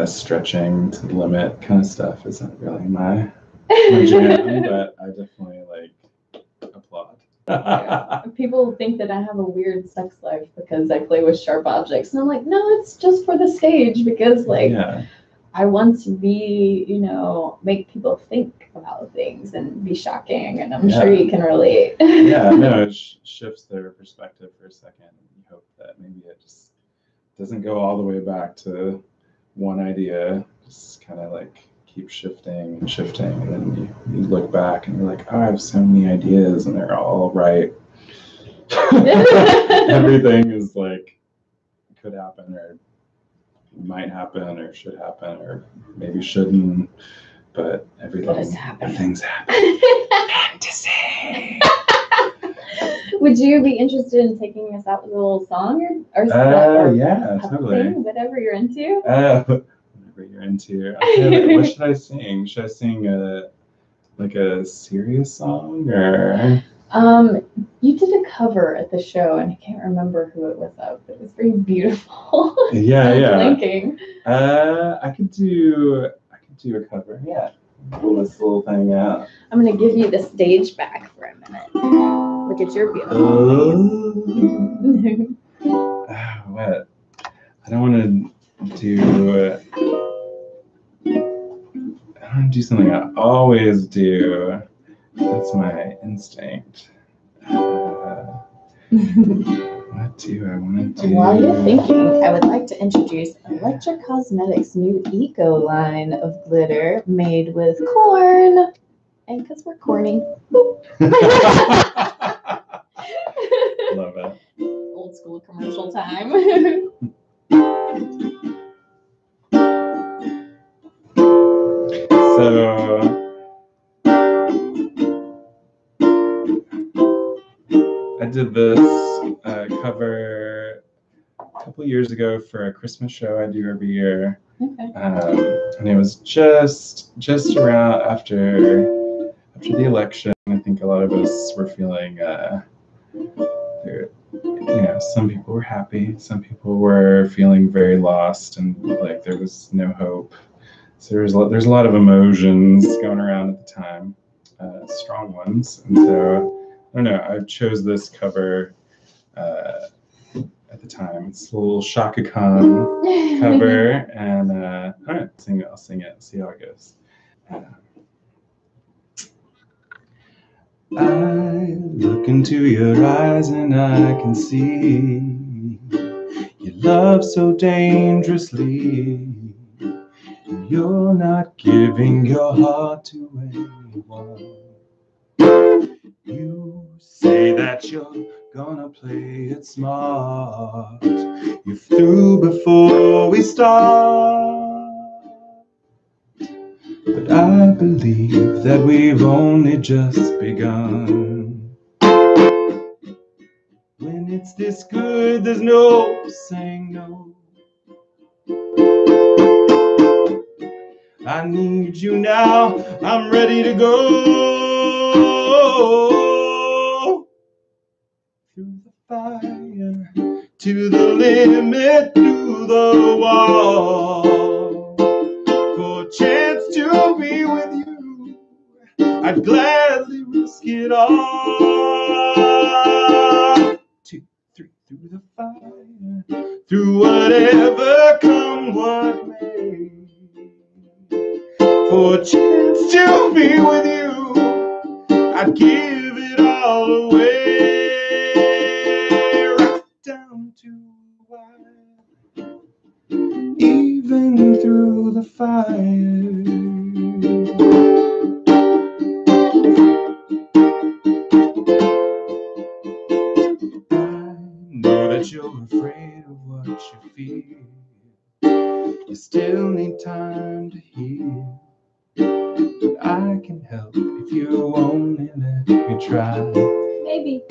Speaker 1: stretching to the limit kind of stuff isn't really my jam, but I definitely like applaud.
Speaker 2: People think that I have a weird sex life because I play with sharp objects, and I'm like, no, it's just for the stage, because like I want to be, make people think about things and be shocking, and I'm sure you can relate.
Speaker 1: No, it shifts their perspective for a second. You hope that maybe it just doesn't go all the way back to one idea, just kind of like keep shifting, and then you look back and you're like, oh, I have so many ideas and they're all right. Everything is like could happen or might happen or should happen or maybe shouldn't, but everything's happening. Fantasy.
Speaker 2: Would you be interested in taking us out with a little song or
Speaker 1: yeah, totally.
Speaker 2: Whatever you're into.
Speaker 1: Whatever you're into. Okay, what should I sing? Should I sing a serious song or?
Speaker 2: You did a cover at the show, and I can't remember who it was of, but it was very beautiful.
Speaker 1: Yeah.
Speaker 2: Blinking.
Speaker 1: I could do a cover. Yeah. Pull this little thing out.
Speaker 2: I'm gonna give you the stage back for a minute. Look at your beautiful face.
Speaker 1: What? I don't want to do. I want to do something I always do. That's my instinct. What do I want to do?
Speaker 2: While you're thinking, I would like to introduce Electra Cosmetics' new Eco line of glitter made with corn. And because we're corny.
Speaker 1: Love it.
Speaker 2: Old school commercial time.
Speaker 1: So I did this cover a couple years ago for a Christmas show I do every year.
Speaker 2: Okay.
Speaker 1: And it was just around after the election. I think a lot of us were feeling some people were happy, some people were feeling very lost and like there was no hope. So there's a lot of emotions going around at the time, strong ones. And so I don't know, I chose this cover at the time. It's a little Shaka Khan cover, and all right, I'll sing it, see how it goes. I look into your eyes and I can see you love so dangerously. You're not giving your heart to anyone. You say that you're gonna play it smart. You're through before we start. But I believe that we've only just begun. When it's this good, there's no saying no. I need you now, I'm ready to go. Through the fire, to the limit, through the wall. For a chance to be with you, I'd gladly risk it all. 2, 3, through the fire, through whatever, come what may. For a chance to be with you, I'd give it all away. Right down to why, even through the fire. I know that you're afraid of what you feel. You still need time to heal. But I can help if you only let me try.
Speaker 2: Maybe.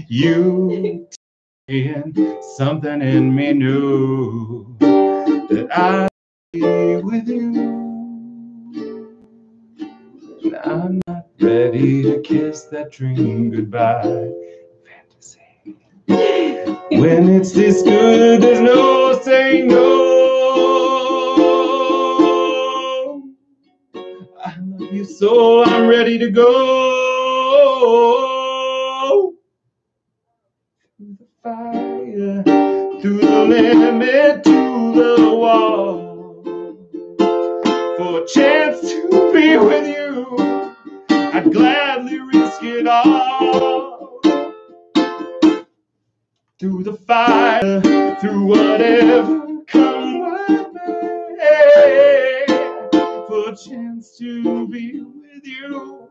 Speaker 1: You and something in me knew that I'd be with you. And I'm not ready to kiss that dream goodbye. Fantasy. When it's this good, there's no saying no. I love you so, I'm ready to go. Through the fire, through the limit, to the wall. For a chance to be with you, I'd gladly risk it all. Through the fire, through whatever, come what may. For a chance to be with you,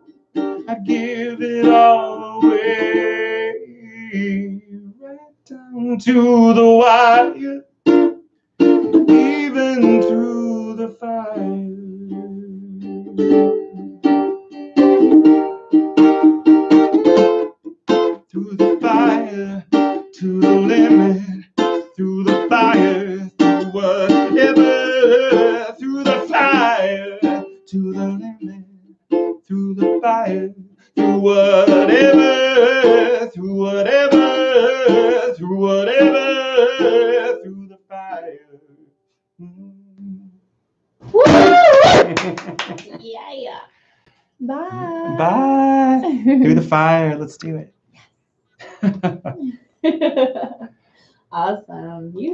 Speaker 1: I'd give it all away. Right down to the wire, even through the fire. Through the fire, to the limit, through the fire, through whatever, through the fire, to the limit, through the fire, through whatever, through whatever, through whatever, through the fire.
Speaker 2: Yeah. Bye.
Speaker 1: Bye. Through the fire. Let's do it.
Speaker 2: Awesome. You